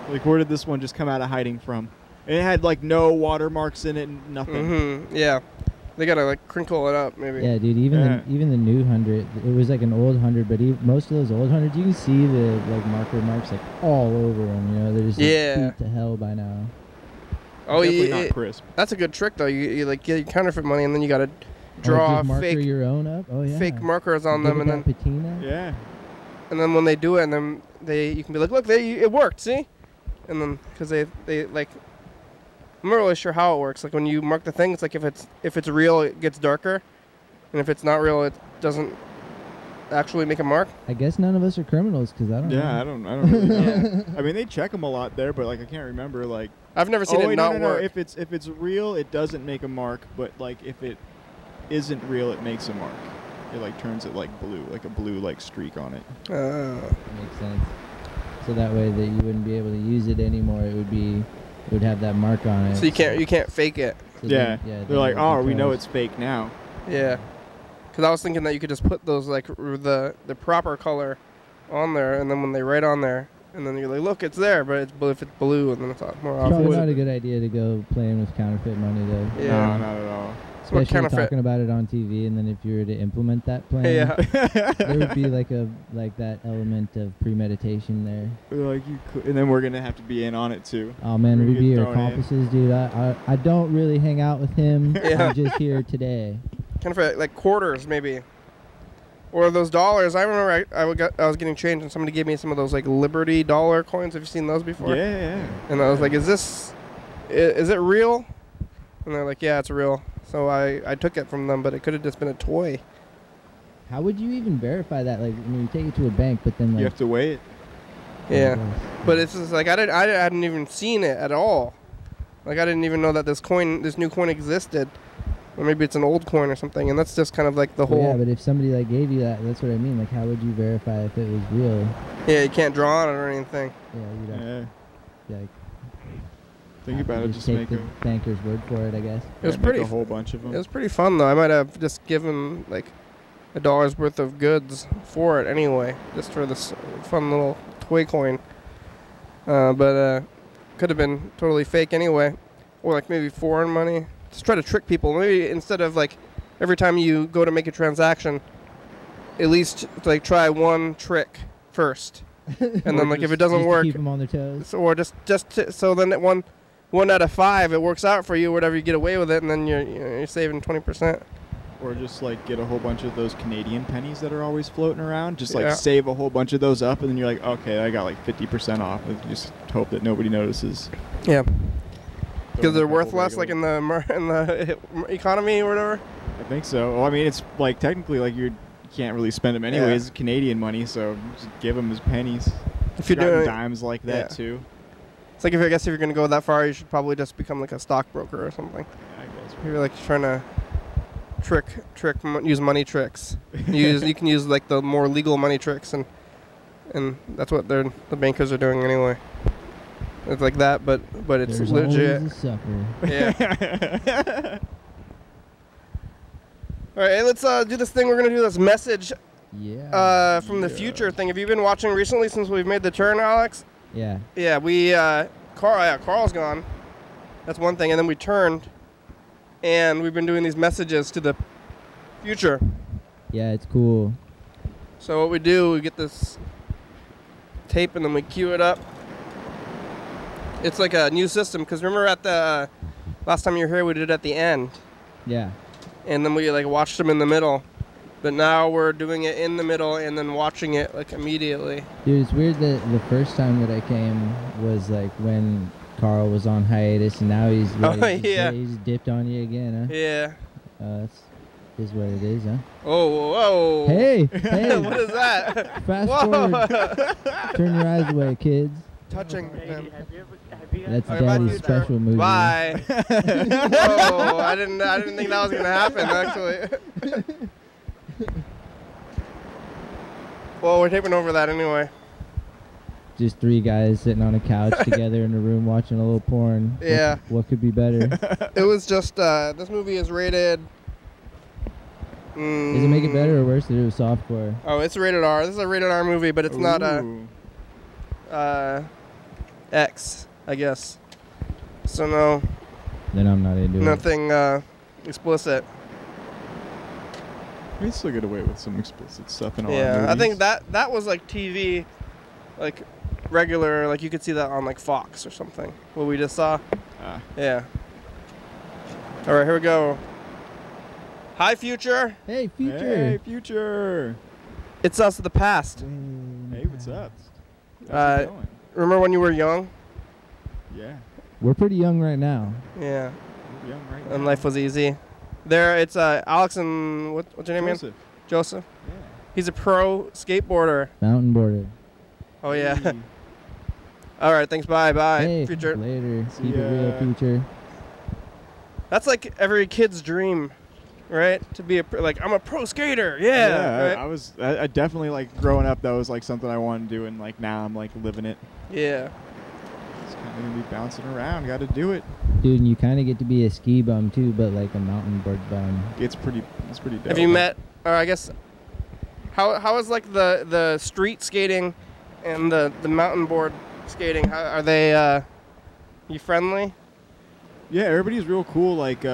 [SPEAKER 3] Like, where did this one just come out of hiding from? And it had like no watermarks in it and nothing.
[SPEAKER 4] Mm-hmm. Yeah. They gotta like crinkle it up, maybe.
[SPEAKER 1] Yeah, dude. Even the new 100, it was like an old 100, but most of those old 100s, you can see the like marker marks like all over them. You know, they're just like, beat to hell by now.
[SPEAKER 4] Oh,
[SPEAKER 3] definitely not crisp.
[SPEAKER 4] That's a good trick though. You like get your counterfeit money, and then you gotta draw
[SPEAKER 1] marker your own up. Oh yeah.
[SPEAKER 4] Fake markers on them, and then
[SPEAKER 1] patina.
[SPEAKER 3] Yeah.
[SPEAKER 4] And then when they do it, and then you can be like, look, it worked, see? And then because they like, I'm not really sure how it works. Like when you mark the thing, it's like if it's real, it gets darker, and if it's not real, it doesn't actually make a mark.
[SPEAKER 1] I guess none of us are criminals, because I don't know.
[SPEAKER 3] Yeah, I don't really know. I mean, they check them a lot there, but like I can't remember. Like
[SPEAKER 4] I've never seen it not work.
[SPEAKER 3] If it's real, it doesn't make a mark, but like if it isn't real, it makes a mark. It like turns it like blue, like a blue like streak on it.
[SPEAKER 1] That makes sense. So that way that you wouldn't be able to use it anymore. It would have that mark on it.
[SPEAKER 4] So you can't fake it.
[SPEAKER 1] So
[SPEAKER 3] yeah. They're like, oh, we know it's fake now.
[SPEAKER 4] Yeah. Because I was thinking that you could just put those like the proper color on there, and then when they write on there, and then you're like, look, it's there, but if it's blue, and then it's more obvious.
[SPEAKER 1] Probably not a good idea to go playing with counterfeit money, though.
[SPEAKER 3] Yeah. No, not at all.
[SPEAKER 1] Especially talking about it on TV, and then if you were to implement that plan, there would be like that element of premeditation there.
[SPEAKER 3] Like and then we're gonna have to be in on it too.
[SPEAKER 1] Oh man, we'd be your accomplices, dude. I don't really hang out with him.
[SPEAKER 4] Yeah.
[SPEAKER 1] I'm just here today.
[SPEAKER 4] Kind of like quarters, maybe, or those dollars. I remember I was getting changed, and somebody gave me some of those like Liberty dollar coins. Have you seen those before?
[SPEAKER 3] Yeah.
[SPEAKER 4] And I was like, is it real? And they're like, yeah, it's real. So I took it from them, but it could have just been a toy.
[SPEAKER 1] How would you even verify that? Like, I mean, you take it to a bank, but then like
[SPEAKER 3] you have to wait.
[SPEAKER 4] Yeah, but it's just like I hadn't even seen it at all. Like I didn't even know that this new coin existed, or maybe it's an old coin or something. And that's just kind of like the whole.
[SPEAKER 1] Yeah, but if somebody like gave you that, that's what I mean. Like, how would you verify if it was real?
[SPEAKER 4] Yeah, you can't draw on it or anything.
[SPEAKER 1] Yeah, you'd have like.
[SPEAKER 3] Think about it. Just
[SPEAKER 1] take
[SPEAKER 3] make
[SPEAKER 1] the banker's word for it, I guess.
[SPEAKER 4] It was pretty.
[SPEAKER 3] A whole bunch of them.
[SPEAKER 4] It was pretty fun though. I might have just given like $1 worth of goods for it anyway, just for this fun little toy coin. But could have been totally fake anyway, or like maybe foreign money. Just try to trick people. Maybe instead of like every time you go to make a transaction, at least like try one trick first, and then like if it doesn't work,
[SPEAKER 1] keep them on their toes.
[SPEAKER 4] Or so then at one out of 5, it works out for you, whatever you get away with it, and then you're saving 20%.
[SPEAKER 3] Or just like get a whole bunch of those Canadian pennies that are always floating around. Just like save a whole bunch of those up, and then you're like, okay, I got like 50% off. And just hope that nobody notices.
[SPEAKER 4] Yeah. Because they're worth less, like in the economy or whatever.
[SPEAKER 3] I think so. Well, I mean, it's like technically like you can't really spend them anyways. It's Canadian money, so just give them as pennies.
[SPEAKER 4] If you're doing
[SPEAKER 3] dimes like that too.
[SPEAKER 4] It's like I guess if you're gonna go that far, you should probably just become like a stockbroker or something.
[SPEAKER 3] Yeah, I guess.
[SPEAKER 4] You're like trying to use money tricks. You can use like the more legal money tricks, and that's what the bankers are doing anyway. It's like that, but it's
[SPEAKER 1] There's
[SPEAKER 4] legit.
[SPEAKER 1] always a sucker.
[SPEAKER 4] Yeah. All right, hey, let's do this thing. We're gonna do this message from the future thing. Have you been watching recently since we've made the turn, Alex?
[SPEAKER 1] Yeah.
[SPEAKER 4] Yeah, we Carl's gone. That's one thing, and then we turned, and we've been doing these messages to the future.
[SPEAKER 1] Yeah, it's cool.
[SPEAKER 4] So what we do, we get this tape, and then we cue it up. It's like a new system, because remember at the last time you were here, we did it at the end.
[SPEAKER 1] Yeah.
[SPEAKER 4] And then we like watched them in the middle. But now we're doing it in the middle and then watching it like immediately.
[SPEAKER 1] Dude, it's weird that the first time that I came was like when Carl was on hiatus, and now he's he's dipped on you again, huh?
[SPEAKER 4] Yeah.
[SPEAKER 1] That's is what it is, huh?
[SPEAKER 4] Oh, whoa.
[SPEAKER 1] Hey.
[SPEAKER 4] What is that?
[SPEAKER 1] Fast forward. Turn your eyes away, kids.
[SPEAKER 4] Touching them.
[SPEAKER 1] That's Daddy's special movie.
[SPEAKER 4] Bye. Whoa, I didn't think that was gonna happen actually. Well, we're taping over that anyway.
[SPEAKER 1] Just three guys sitting on a couch together in a room watching a little porn.
[SPEAKER 4] Yeah.
[SPEAKER 1] What could be better?
[SPEAKER 4] It was just this movie is rated.
[SPEAKER 1] Does it make it better or worse that it was softcore?
[SPEAKER 4] Oh, it's rated R. This is a rated R movie, but it's not X, I guess. So no.
[SPEAKER 1] Then I'm not into it.
[SPEAKER 4] Nothing explicit.
[SPEAKER 3] We still get away with some explicit stuff in all our
[SPEAKER 4] Yeah,
[SPEAKER 3] movies.
[SPEAKER 4] I think that was like TV, like regular, like you could see that on like Fox or something. What we just saw. Yeah. All right, here we go. Hi, future.
[SPEAKER 1] Hey, future.
[SPEAKER 3] Hey, future.
[SPEAKER 4] It's us of the past.
[SPEAKER 3] Hey, what's up? How's it going?
[SPEAKER 4] Remember when you were young?
[SPEAKER 3] Yeah.
[SPEAKER 1] We're pretty young right now.
[SPEAKER 4] Yeah.
[SPEAKER 3] We're young right now.
[SPEAKER 4] And life was easy. There, it's Alex and what's your name
[SPEAKER 3] Joseph.
[SPEAKER 4] again? Joseph.
[SPEAKER 3] Yeah.
[SPEAKER 4] He's a pro skateboarder.
[SPEAKER 1] Mountain boarder.
[SPEAKER 4] Oh yeah.
[SPEAKER 3] Hey.
[SPEAKER 4] All right, thanks. Bye,
[SPEAKER 1] Hey,
[SPEAKER 4] future.
[SPEAKER 1] later.
[SPEAKER 3] See
[SPEAKER 1] Keep it real,
[SPEAKER 3] ya.
[SPEAKER 1] future.
[SPEAKER 4] That's like every kid's dream, right? To be I'm a pro skater. Yeah. Right?
[SPEAKER 3] I definitely like growing up. That was like something I wanted to do, and like now I'm like living it.
[SPEAKER 4] Yeah.
[SPEAKER 3] It's kind of gonna be bouncing around. Got to do it.
[SPEAKER 1] Dude, and you kind of get to be a ski bum too, but like a mountain board bum.
[SPEAKER 3] It's pretty dope.
[SPEAKER 4] Have you met? Or I guess, how is like the street skating, and the mountain board skating? How, are they you friendly?
[SPEAKER 3] Yeah, everybody's real cool. Like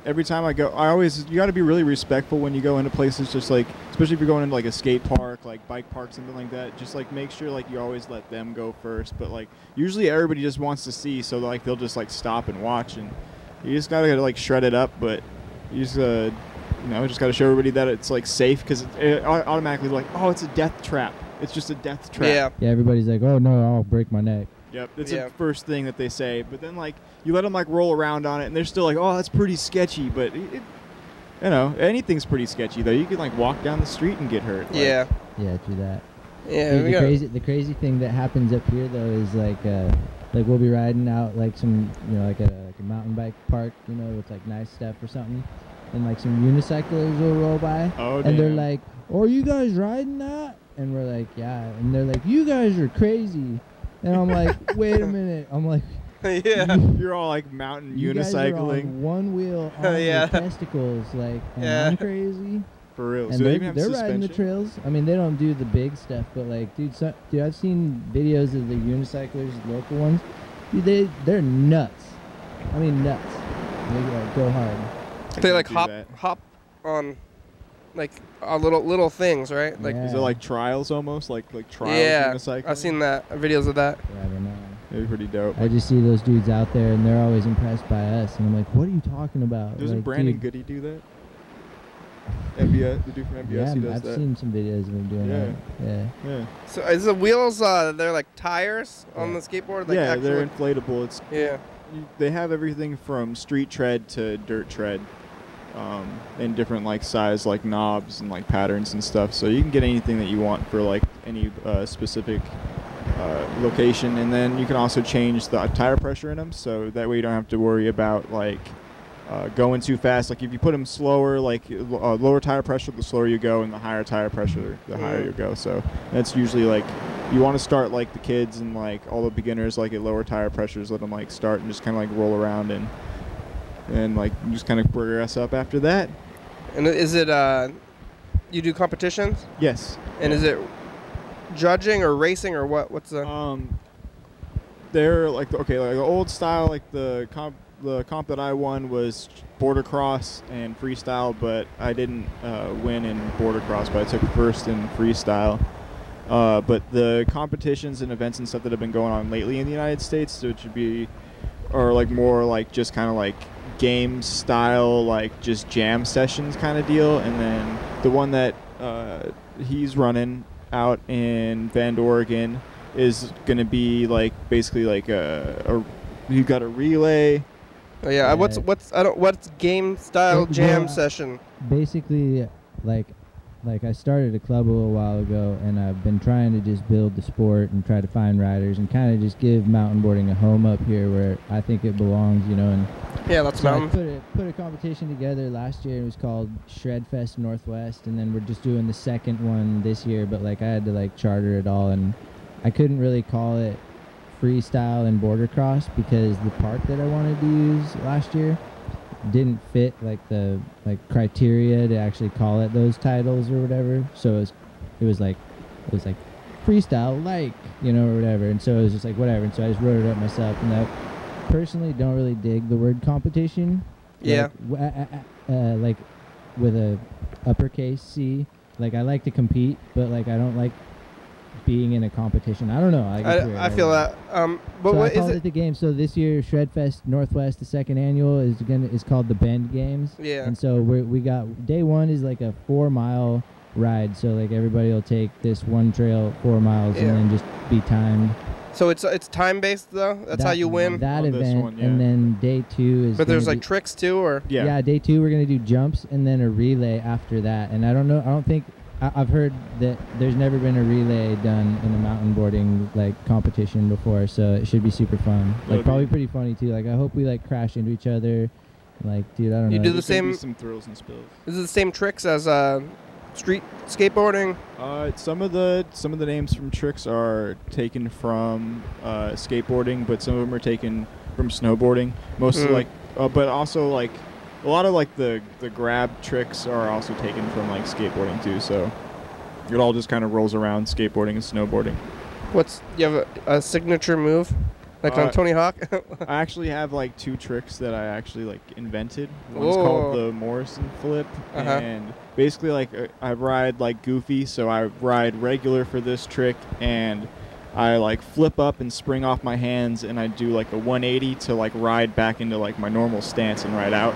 [SPEAKER 3] every time I go, you got to be really respectful when you go into places. Just like, especially if you're going into like a skate park, like bike park, something like that. Just like make sure like you always let them go first. But like usually everybody just wants to see, so like they'll just like stop and watch, and you just gotta like shred it up. But you just just gotta show everybody that it's like safe, because it automatically like, oh, it's a death trap. It's just a death trap.
[SPEAKER 4] Yeah.
[SPEAKER 1] Yeah, everybody's like, oh no, I'll break my neck.
[SPEAKER 3] Yep, that's the first thing that they say. But then, like, you let them, like, roll around on it, and they're still like, oh, that's pretty sketchy. But, anything's pretty sketchy, though. You can, like, walk down the street and get hurt. Like,
[SPEAKER 4] Yeah.
[SPEAKER 1] Yeah, true that.
[SPEAKER 4] Yeah.
[SPEAKER 1] Dude, the crazy thing that happens up here, though, is, like we'll be riding out, like, some, like a mountain bike park, with, like, nice stuff or something. And, like, some unicyclers will roll by.
[SPEAKER 3] Oh,
[SPEAKER 1] and they're
[SPEAKER 3] damn.
[SPEAKER 1] like, oh, are you guys riding that? And we're like, yeah. And they're like, you guys are crazy. And I'm like, wait a minute. I'm like,
[SPEAKER 4] Yeah.
[SPEAKER 3] You're all, like, mountain
[SPEAKER 1] you guys are
[SPEAKER 3] unicycling.
[SPEAKER 1] on one wheel on your testicles. Like, am I crazy?
[SPEAKER 3] For real.
[SPEAKER 1] And
[SPEAKER 3] So they even have
[SPEAKER 1] they're riding the
[SPEAKER 3] suspension?
[SPEAKER 1] trails. I mean, they don't do the big stuff, but like, dude, I've seen videos of the unicyclers, local ones. Dude, they're nuts. I mean, nuts. They go hard.
[SPEAKER 4] They like
[SPEAKER 3] do
[SPEAKER 4] hop
[SPEAKER 3] that.
[SPEAKER 4] on, like little things, right? Like
[SPEAKER 3] Is it like trials almost? Like trials
[SPEAKER 4] yeah,
[SPEAKER 3] unicycling?
[SPEAKER 4] I've seen that videos of that.
[SPEAKER 1] Yeah, I don't know.
[SPEAKER 3] It'd be pretty dope.
[SPEAKER 1] I just see those dudes out there, and they're always impressed by us. And I'm like, what are you talking about?
[SPEAKER 3] Doesn't
[SPEAKER 1] like,
[SPEAKER 3] Brandon
[SPEAKER 1] dude,
[SPEAKER 3] Goody do that? MBS, the dude from MBS,
[SPEAKER 1] yeah,
[SPEAKER 3] he does
[SPEAKER 1] I've
[SPEAKER 3] that.
[SPEAKER 1] seen some videos of him doing that. Yeah.
[SPEAKER 3] Yeah.
[SPEAKER 4] So is the wheels? They're like tires on the skateboard. Like
[SPEAKER 3] Yeah,
[SPEAKER 4] actual,
[SPEAKER 3] they're inflatable. It's
[SPEAKER 4] yeah.
[SPEAKER 3] They have everything from street tread to dirt tread, in different like size, like knobs and like patterns and stuff. So you can get anything that you want for like any specific location, and then you can also change the tire pressure in them, so that way you don't have to worry about like going too fast. Like if you put them slower, like lower tire pressure, the slower you go, and the higher tire pressure, the higher you go. So that's usually like you want to start like the kids and like all the beginners like at lower tire pressures. Let them like start and just kind of like roll around and like just kind of progress up after that.
[SPEAKER 4] And is it you do competitions?
[SPEAKER 3] Yes.
[SPEAKER 4] And is it judging or racing or what? What's the?
[SPEAKER 3] They're like like the old style, like the comp that I won was border cross and freestyle, but I didn't win in border cross, but I took first in freestyle. But the competitions and events and stuff that have been going on lately in the United States, which would be, or like more like just kind of like game style, like just jam sessions kind of deal. And then the one that he's running out in Bend, Oregon, is going to be like basically like you got a relay.
[SPEAKER 4] Oh yeah, what's game style jam session?
[SPEAKER 1] Basically, like I started a club a little while ago, and I've been trying to just build the sport and try to find riders and kind of just give mountain boarding a home up here where I think it belongs, you know. And
[SPEAKER 4] yeah, that's
[SPEAKER 1] so
[SPEAKER 4] mountain.
[SPEAKER 1] I put a competition together last year. It was called Shredfest Northwest, and then we're just doing the second one this year. But like I had to like charter it all, and I couldn't really call it freestyle and border cross because the park that I wanted to use last year didn't fit like the criteria to actually call it those titles or whatever. So it was like freestyle, like, you know, or whatever. And so it was just like whatever. And so I just wrote it up myself. And I personally don't really dig the word competition.
[SPEAKER 4] Yeah.
[SPEAKER 1] Like with a uppercase C. Like I like to compete, but like I don't like being in a competition. I don't know.
[SPEAKER 4] I feel that. But
[SPEAKER 1] so
[SPEAKER 4] what
[SPEAKER 1] I called
[SPEAKER 4] is
[SPEAKER 1] it the game. So this year, Shredfest Northwest, the second annual, is called the Bend Games.
[SPEAKER 4] Yeah.
[SPEAKER 1] And so we got day one is like a 4-mile ride. So like everybody will take this one trail 4 miles and then just be timed.
[SPEAKER 4] So it's time based though. That's how you win.
[SPEAKER 1] That
[SPEAKER 3] On
[SPEAKER 1] event,
[SPEAKER 3] this one, yeah.
[SPEAKER 1] and then day 2 is.
[SPEAKER 4] But there's like tricks too, or
[SPEAKER 3] Yeah.
[SPEAKER 1] Day 2 we're gonna do jumps and then a relay after that. And I don't know. I don't think. I've heard that there's never been a relay done in a mountain boarding like competition before, so it should be super fun. Like probably pretty funny too. Like I hope we like crash into each other. Like, dude, I don't know.
[SPEAKER 4] You do the
[SPEAKER 3] There's gonna be
[SPEAKER 4] same.
[SPEAKER 3] some thrills and spills.
[SPEAKER 4] Is it the same tricks as street skateboarding?
[SPEAKER 3] Some of the names from tricks are taken from skateboarding, but some of them are taken from snowboarding. Mostly like, but also like a lot of like the grab tricks are also taken from like skateboarding too. So it all just kind of rolls around skateboarding and snowboarding.
[SPEAKER 4] You have a signature move, like on Tony Hawk?
[SPEAKER 3] I actually have like 2 tricks that I actually like invented. One's called the Morrison flip, and basically like I ride like goofy, so I ride regular for this trick, and I like flip up and spring off my hands, and I do like a 180 to like ride back into like my normal stance and ride out.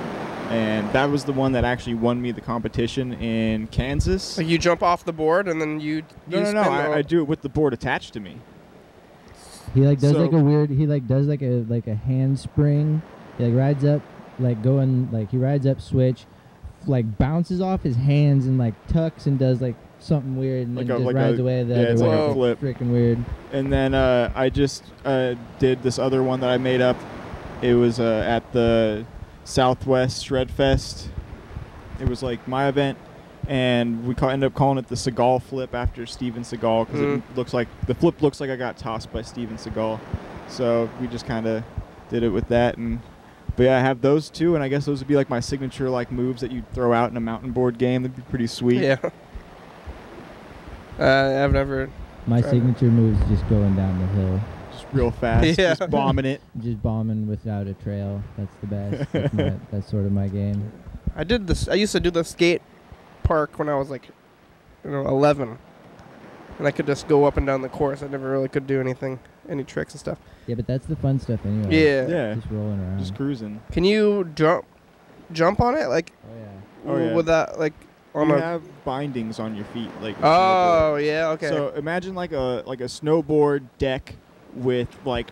[SPEAKER 3] And that was the one that actually won me the competition in Kansas.
[SPEAKER 4] Like you jump off the board and then you
[SPEAKER 3] No, I do it with the board attached to me.
[SPEAKER 1] He like does like a weird. He like does like a handspring. He like rides up, like going like he rides up, switch, like bounces off his hands and like tucks and does like something weird and then just rides away the other way.
[SPEAKER 3] Like a flip.
[SPEAKER 1] Freaking weird.
[SPEAKER 3] And then I just did this other one that I made up. It was at the Southwest Shredfest. It was like my event, and we ended up calling it the Seagal flip after Steven Seagal because it looks like the flip looks like I got tossed by Steven Seagal. So we just kind of did it with that. But yeah, I have those 2, and I guess those would be like my signature like moves that you'd throw out in a mountain board game. That'd be pretty sweet.
[SPEAKER 4] Yeah. I've never.
[SPEAKER 1] My signature move is just going down the hill.
[SPEAKER 3] Real fast, just bombing it.
[SPEAKER 1] Just bombing without a trail. That's the best. That's sort of my game.
[SPEAKER 4] I did this. I used to do the skate park when I was like, 11, and I could just go up and down the course. I never really could do any tricks and stuff.
[SPEAKER 1] Yeah, but that's the fun stuff anyway.
[SPEAKER 3] Yeah.
[SPEAKER 1] Just rolling around.
[SPEAKER 3] Just cruising.
[SPEAKER 4] Can you jump on it? Like,
[SPEAKER 1] oh yeah.
[SPEAKER 4] With that, like,
[SPEAKER 3] you have bindings on your feet, like.
[SPEAKER 4] Oh yeah, okay.
[SPEAKER 3] So imagine like a snowboard deck with like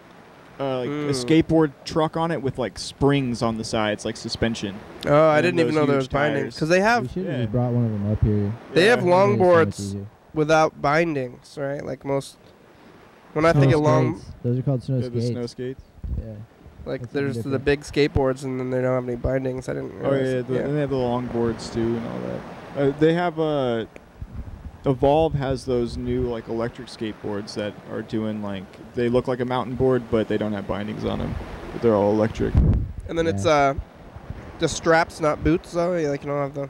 [SPEAKER 3] a skateboard truck on it with like springs on the sides, like suspension.
[SPEAKER 4] Oh, I didn't even know there was bindings because they have.
[SPEAKER 1] We should have just brought one of them up here.
[SPEAKER 4] They have longboards without bindings, right? Like most. When I think of long,
[SPEAKER 1] those are called snow skates.
[SPEAKER 3] The snow skates.
[SPEAKER 1] Yeah.
[SPEAKER 4] Like
[SPEAKER 1] That's
[SPEAKER 4] there's
[SPEAKER 1] something
[SPEAKER 4] the
[SPEAKER 1] different.
[SPEAKER 4] big skateboards, and then they don't have any bindings. I didn't
[SPEAKER 3] Oh
[SPEAKER 4] realize.
[SPEAKER 3] yeah, and they have the long boards too and all that. They have Evolve has those new like electric skateboards that are doing like they look like a mountain board, but they don't have bindings on them. But they're all electric.
[SPEAKER 4] And then it's
[SPEAKER 1] Yeah.
[SPEAKER 4] just straps, not boots. Though, like you don't have the.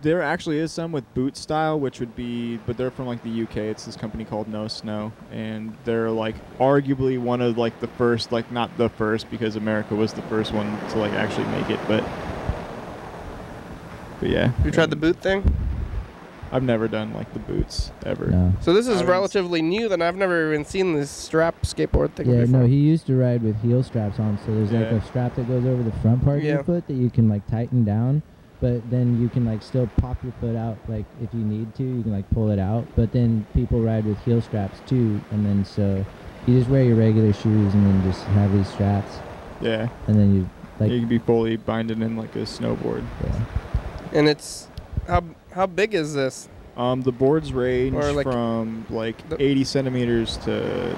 [SPEAKER 3] There actually is some with boot style, which would be, but they're from like the UK. It's this company called No Snow, and they're like arguably one of like the first, like not the first because America was the first one to like actually make it, but yeah.
[SPEAKER 4] You tried the boot thing?
[SPEAKER 3] I've never done like the boots ever.
[SPEAKER 1] No.
[SPEAKER 4] So this is
[SPEAKER 3] haven't
[SPEAKER 4] relatively new. Then I've never even seen this strap skateboard thing
[SPEAKER 1] Yeah,
[SPEAKER 4] before.
[SPEAKER 1] no, he used to ride with heel straps on, so there's like
[SPEAKER 3] Yeah.
[SPEAKER 1] a strap that goes over the front part of
[SPEAKER 4] Yeah.
[SPEAKER 1] your foot that you can like tighten down, but then you can like still pop your foot out, like if you need to, you can like pull it out, but then people ride with heel straps too, and then so you just wear your regular shoes and then just have these straps,
[SPEAKER 3] Yeah,
[SPEAKER 1] and then you like,
[SPEAKER 3] you can be fully binded in like a snowboard.
[SPEAKER 1] yeah.
[SPEAKER 4] And it's how big is this?
[SPEAKER 3] The boards range
[SPEAKER 4] Or, like,
[SPEAKER 3] from like
[SPEAKER 4] the-
[SPEAKER 3] 80 centimeters to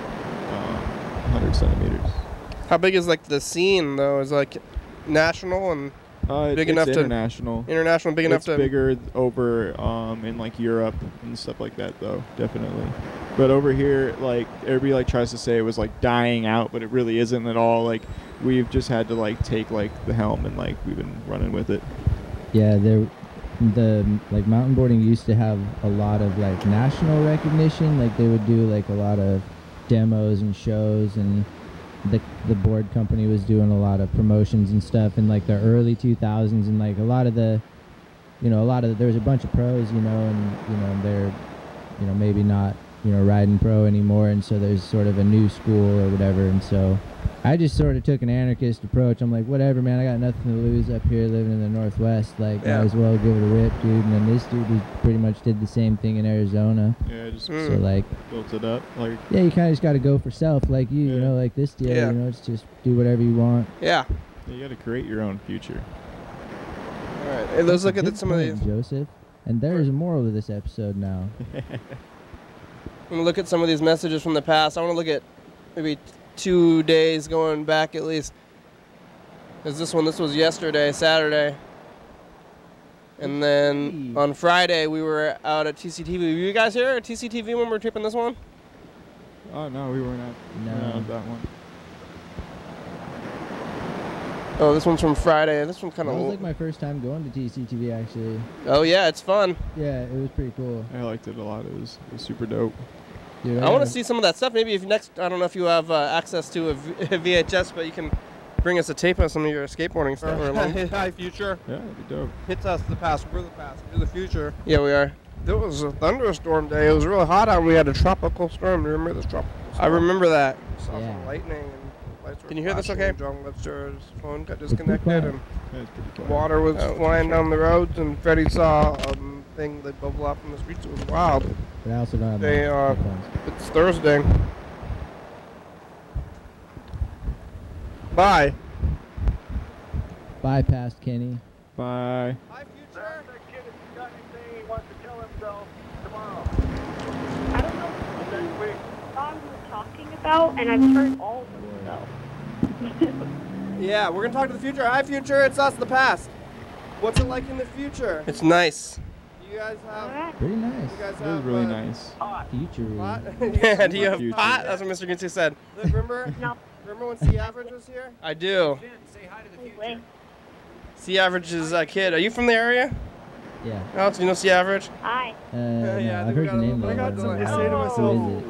[SPEAKER 3] 100 centimeters.
[SPEAKER 4] How big is like the scene though? Is like national and Big
[SPEAKER 3] It's
[SPEAKER 4] enough to-
[SPEAKER 3] international.
[SPEAKER 4] international big enough
[SPEAKER 3] It's
[SPEAKER 4] to.
[SPEAKER 3] bigger over in like Europe and stuff like that though, definitely. But over here, like everybody like tries to say it was like dying out, but it really isn't at all. Like we've just had to like take like the helm and like we've been running with it.
[SPEAKER 1] Yeah, the like mountain boarding used to have a lot of like national recognition. Like they would do like a lot of demos and shows, and the board company was doing a lot of promotions and stuff in like the early 2000s, and like a lot of there was a bunch of pros, and they're maybe not riding pro anymore, and so there's sort of a new school or whatever, and so I just sort of took an anarchist approach. I'm like, whatever, man, I got nothing to lose up here living in the Northwest. Like,
[SPEAKER 4] Yeah.
[SPEAKER 1] might as well give it a rip, dude. And then this dude, he pretty much did the same thing in Arizona.
[SPEAKER 3] Yeah, just
[SPEAKER 4] Mm.
[SPEAKER 1] So, like,
[SPEAKER 3] built it up. Like
[SPEAKER 1] yeah, you kind of just got to go for self. Like, you
[SPEAKER 3] Yeah.
[SPEAKER 1] like this deal,
[SPEAKER 4] Yeah.
[SPEAKER 1] it's just do whatever you want.
[SPEAKER 4] Yeah.
[SPEAKER 3] you got to create your own future.
[SPEAKER 4] All right. Hey, let's look
[SPEAKER 1] Good
[SPEAKER 4] at some of
[SPEAKER 1] point,
[SPEAKER 4] these.
[SPEAKER 1] Joseph. And there's a moral to this episode now.
[SPEAKER 4] I'm gonna look at some of these messages from the past. I want to look at maybe 2 days going back at least. Cause this was yesterday, Saturday. And then on Friday we were out at TCTV. Were you guys here at TCTV when we were tripping this one?
[SPEAKER 3] Oh no, we weren't at
[SPEAKER 1] No.
[SPEAKER 3] that one.
[SPEAKER 4] Oh, this one's from Friday. This one kind
[SPEAKER 1] That was
[SPEAKER 4] of.
[SPEAKER 1] like my first time going to TCTV, actually.
[SPEAKER 4] Oh yeah, it's fun.
[SPEAKER 1] Yeah, it was pretty cool.
[SPEAKER 3] I liked it a lot. It was super dope.
[SPEAKER 1] Dude,
[SPEAKER 4] I want
[SPEAKER 1] gotta-
[SPEAKER 4] to see some of that stuff. Maybe if next, I don't know if you have access to a VHS, but you can bring us a tape of some of your skateboarding stuff.
[SPEAKER 5] Hi, future.
[SPEAKER 3] Yeah, it'd be dope.
[SPEAKER 5] Hits us the past. We're the past. We're the future.
[SPEAKER 4] Yeah, we are.
[SPEAKER 5] There was a thunderstorm day. It was really hot out. And we had a tropical storm. Do you remember this tropical storm?
[SPEAKER 4] I remember that.
[SPEAKER 5] Saw
[SPEAKER 1] Yeah.
[SPEAKER 5] some lightning and lights were
[SPEAKER 4] Can you hear this
[SPEAKER 5] flashing,
[SPEAKER 4] okay?
[SPEAKER 5] and John Webster's phone got
[SPEAKER 1] pretty
[SPEAKER 5] disconnected
[SPEAKER 1] quiet.
[SPEAKER 5] and
[SPEAKER 3] Yeah, it's pretty cool.
[SPEAKER 5] water was flying down the roads. And Freddie saw a thing that bubble up from the streets. It was wild.
[SPEAKER 1] But I also don't have
[SPEAKER 5] They,
[SPEAKER 1] my headphones.
[SPEAKER 5] It's Thursday. Bye.
[SPEAKER 1] Bypassed Kenny.
[SPEAKER 3] Bye.
[SPEAKER 5] Hi, future.
[SPEAKER 2] I don't know what song you were talking about, and I've heard all of them, so.
[SPEAKER 5] Yeah, we're gonna talk to the future. Hi, future. It's us, the past. What's it like in the future?
[SPEAKER 4] It's nice.
[SPEAKER 5] Do you guys have?
[SPEAKER 2] Alright.
[SPEAKER 1] Pretty nice.
[SPEAKER 5] You guys
[SPEAKER 3] It was
[SPEAKER 5] have
[SPEAKER 3] really nice.
[SPEAKER 1] Future.
[SPEAKER 5] pot?
[SPEAKER 4] Yeah, do you have
[SPEAKER 3] Future.
[SPEAKER 4] pot? That's what Mr. Ginsey said.
[SPEAKER 5] Remember?
[SPEAKER 2] No.
[SPEAKER 5] Remember when C Average was here?
[SPEAKER 4] I do.
[SPEAKER 2] Wait.
[SPEAKER 4] C Average is a kid. Are you from the area?
[SPEAKER 1] Yeah.
[SPEAKER 4] Alex, do you know C Average?
[SPEAKER 2] Hi.
[SPEAKER 1] No,
[SPEAKER 5] yeah, I
[SPEAKER 1] I've
[SPEAKER 5] think we
[SPEAKER 1] heard the
[SPEAKER 5] got a
[SPEAKER 1] name
[SPEAKER 5] little-
[SPEAKER 1] though.
[SPEAKER 5] I got
[SPEAKER 1] but
[SPEAKER 5] something
[SPEAKER 1] I
[SPEAKER 5] to
[SPEAKER 1] don't
[SPEAKER 5] say to
[SPEAKER 1] know
[SPEAKER 5] myself.
[SPEAKER 1] Who is it?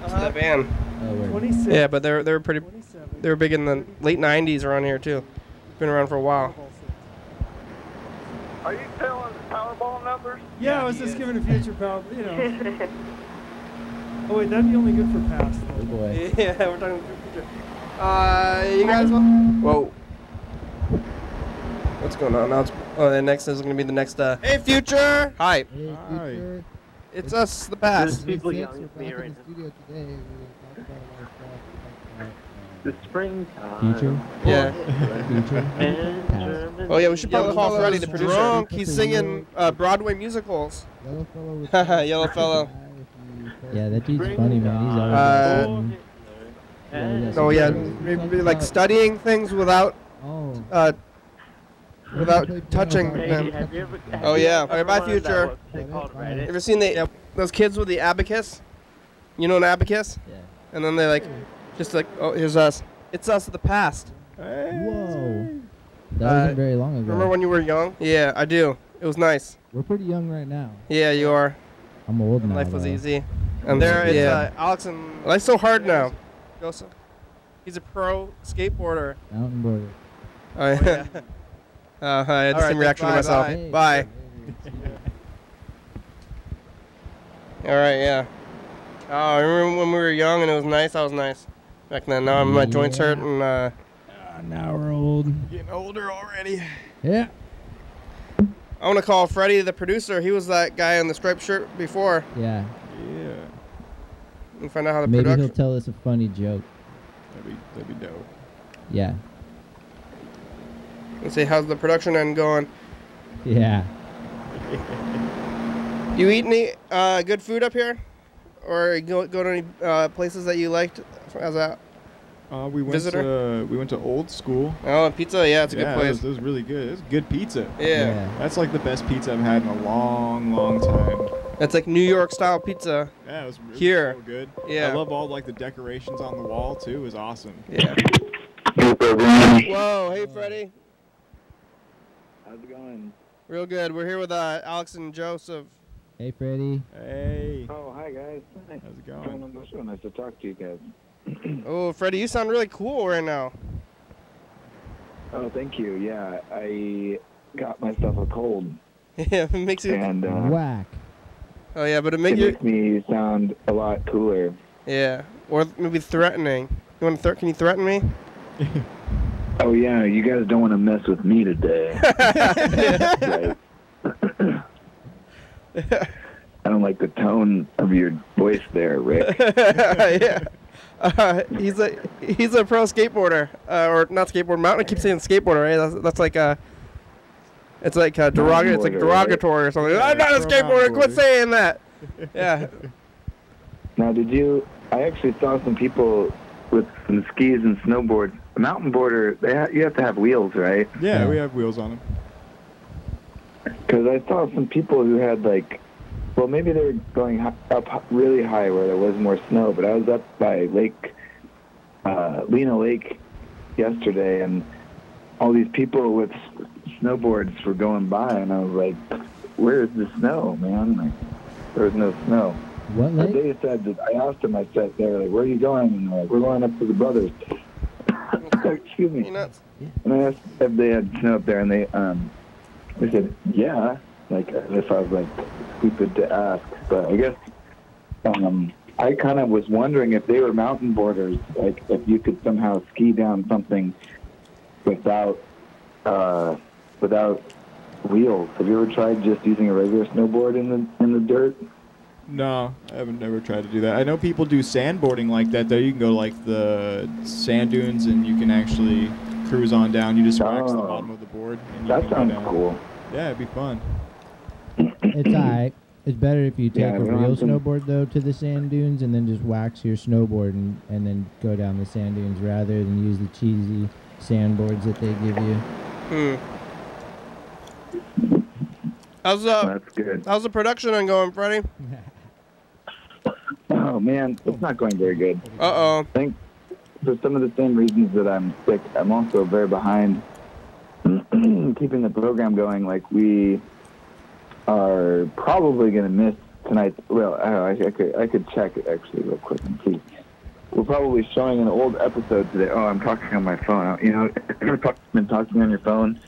[SPEAKER 4] It's that band.
[SPEAKER 1] Oh, word.
[SPEAKER 5] 26.
[SPEAKER 4] Yeah, but they were pretty. They were big in the late '90s around here too. Been around for a while.
[SPEAKER 6] Are you telling Powerball numbers?
[SPEAKER 7] Yeah, I was just giving a future pal, you know. Oh wait, that'd be only good for past
[SPEAKER 1] Oh
[SPEAKER 7] though.
[SPEAKER 1] boy.
[SPEAKER 4] Yeah, we're talking future. You guys want? Whoa. What's going on now? The next is going to be the next. Hey, future. Hi.
[SPEAKER 1] Hey,
[SPEAKER 3] Hi.
[SPEAKER 1] future.
[SPEAKER 4] It's us, the past.
[SPEAKER 6] There's people
[SPEAKER 1] We're
[SPEAKER 6] yelling at me
[SPEAKER 1] back
[SPEAKER 6] right
[SPEAKER 1] in
[SPEAKER 6] now.
[SPEAKER 1] the studio today. We're gonna talk about a lot of stuff.
[SPEAKER 6] The springtime.
[SPEAKER 1] Future?
[SPEAKER 4] Yeah.
[SPEAKER 1] Future?
[SPEAKER 6] And
[SPEAKER 1] Past.
[SPEAKER 6] Germany.
[SPEAKER 4] Oh yeah, we should probably call
[SPEAKER 5] Yellow
[SPEAKER 4] Freddie, the
[SPEAKER 5] Fellow's
[SPEAKER 4] producer.
[SPEAKER 5] drunk. He's singing Broadway musicals.
[SPEAKER 1] Yellow fellow with
[SPEAKER 4] Haha, yellow fellow.
[SPEAKER 1] Yeah, that dude's funny, man. He's always
[SPEAKER 4] Uh,
[SPEAKER 1] funny.
[SPEAKER 4] Oh yeah, maybe like studying things without without touching them.
[SPEAKER 6] Have you ever,
[SPEAKER 4] Oh yeah. All right, bye,
[SPEAKER 6] learned that
[SPEAKER 4] future.
[SPEAKER 6] what they called Reddit?
[SPEAKER 4] Ever seen those kids with the abacus? You know an abacus?
[SPEAKER 1] Yeah.
[SPEAKER 4] And then they like, just like, oh, here's us. It's us of the past.
[SPEAKER 1] Whoa. That wasn't very long ago.
[SPEAKER 4] Remember when you were young? Yeah, I do. It was nice.
[SPEAKER 1] We're pretty young right now.
[SPEAKER 4] Yeah, you are.
[SPEAKER 1] I'm old now.
[SPEAKER 4] Life was
[SPEAKER 1] though.
[SPEAKER 4] easy. And there it's Alex and life's so hard now. Joseph. He's a pro skateboarder.
[SPEAKER 1] Mountain border.
[SPEAKER 4] Oh yeah. I had the same reaction to myself. Bye. All right, yeah. Oh, I remember when we were young and it was nice. I was nice back then. Now my joints hurt and.
[SPEAKER 1] Now we're old.
[SPEAKER 3] Getting older already.
[SPEAKER 1] Yeah.
[SPEAKER 4] I want to call Freddie, the producer. He was that guy in the striped shirt before.
[SPEAKER 1] Yeah.
[SPEAKER 3] Yeah.
[SPEAKER 4] And find out how the
[SPEAKER 1] Maybe
[SPEAKER 4] production.
[SPEAKER 1] he'll tell us a funny joke.
[SPEAKER 3] That'd be dope.
[SPEAKER 1] Yeah.
[SPEAKER 4] And say how's the production end going.
[SPEAKER 1] Yeah.
[SPEAKER 4] You eat any good food up here, or go to any places that you liked as a
[SPEAKER 3] We went
[SPEAKER 4] visitor?
[SPEAKER 3] to Old School.
[SPEAKER 4] Oh, pizza, yeah, it's a good place.
[SPEAKER 3] It was really good. It was good pizza.
[SPEAKER 4] Yeah.
[SPEAKER 3] That's like the best pizza I've had in a long, long time.
[SPEAKER 4] That's like New York style pizza.
[SPEAKER 3] Yeah, it was really
[SPEAKER 4] Here.
[SPEAKER 3] so good.
[SPEAKER 4] Yeah.
[SPEAKER 3] I love all like the decorations on the wall too. It was awesome.
[SPEAKER 4] Yeah. Whoa, hey Freddie.
[SPEAKER 6] How's it going?
[SPEAKER 4] Real good. We're here with Alex and Joseph.
[SPEAKER 1] Hey, Freddie.
[SPEAKER 3] Hey.
[SPEAKER 6] Oh, hi guys. Hi.
[SPEAKER 3] How's it going?
[SPEAKER 6] On the show. Nice to talk to you guys.
[SPEAKER 4] Oh, Freddie, you sound really cool right now.
[SPEAKER 6] Oh, thank you. Yeah, I got myself a cold.
[SPEAKER 4] Yeah, it makes you.
[SPEAKER 6] And
[SPEAKER 1] Whack.
[SPEAKER 4] Oh yeah, but it
[SPEAKER 6] it
[SPEAKER 4] makes you.
[SPEAKER 6] makes me sound a lot cooler.
[SPEAKER 4] Yeah, or maybe threatening. You want to? Can you threaten me?
[SPEAKER 6] Oh yeah, you guys don't want to mess with me today. Right. I don't like the tone of your voice there, Rick.
[SPEAKER 4] Yeah. He's a pro skateboarder, or not skateboard mountain. I keep saying skateboarder, right? That's like a. It's like a derogatory. It's like derogatory or something. I'm not a skateboarder. Quit saying that. Yeah.
[SPEAKER 6] Now, I actually saw some people with some skis and snowboards. A mountain boarder, you have to have wheels, right?
[SPEAKER 3] Yeah, we have wheels on them.
[SPEAKER 6] Because I saw some people who had well, maybe they were going up really high where there was more snow, but I was up by Lena Lake yesterday, and all these people with snowboards were going by, and I was like, where's the snow, man? Like, there was no snow.
[SPEAKER 1] What lake?
[SPEAKER 6] They said that, I asked them, they were like, where are you going? And they're like, we're going up to the brothers. Excuse me.
[SPEAKER 4] Nuts.
[SPEAKER 6] And I asked if they had snow up there, and they said, yeah, as if I was stupid to ask. But I guess I kind of was wondering if they were mountain boarders, if you could somehow ski down something without wheels. Have you ever tried just using a regular snowboard in the dirt?
[SPEAKER 3] No, I haven't never tried to do that. I know people do sandboarding like that, though. You can go to the sand dunes, and you can actually cruise on down. You just wax the bottom of the board. And
[SPEAKER 6] that sounds cool.
[SPEAKER 3] Yeah, it'd be fun.
[SPEAKER 1] It's alright. It's better if you take
[SPEAKER 6] Yeah,
[SPEAKER 1] a
[SPEAKER 6] we don't
[SPEAKER 1] real
[SPEAKER 6] have to-
[SPEAKER 1] snowboard, though, to the sand dunes and then just wax your snowboard and then go down the sand dunes rather than use the cheesy sandboards that they give you.
[SPEAKER 6] That's good.
[SPEAKER 4] How's the production going, Freddie?
[SPEAKER 6] Oh man, it's not going very good.
[SPEAKER 4] Uh-oh.
[SPEAKER 6] I think for some of the same reasons that I'm sick, I'm also very behind keeping the program going. We are probably going to miss tonight. Well, I could check it actually real quick and see. We're probably showing an old episode today. Oh, I'm talking on my phone. Ever been talking on your phone?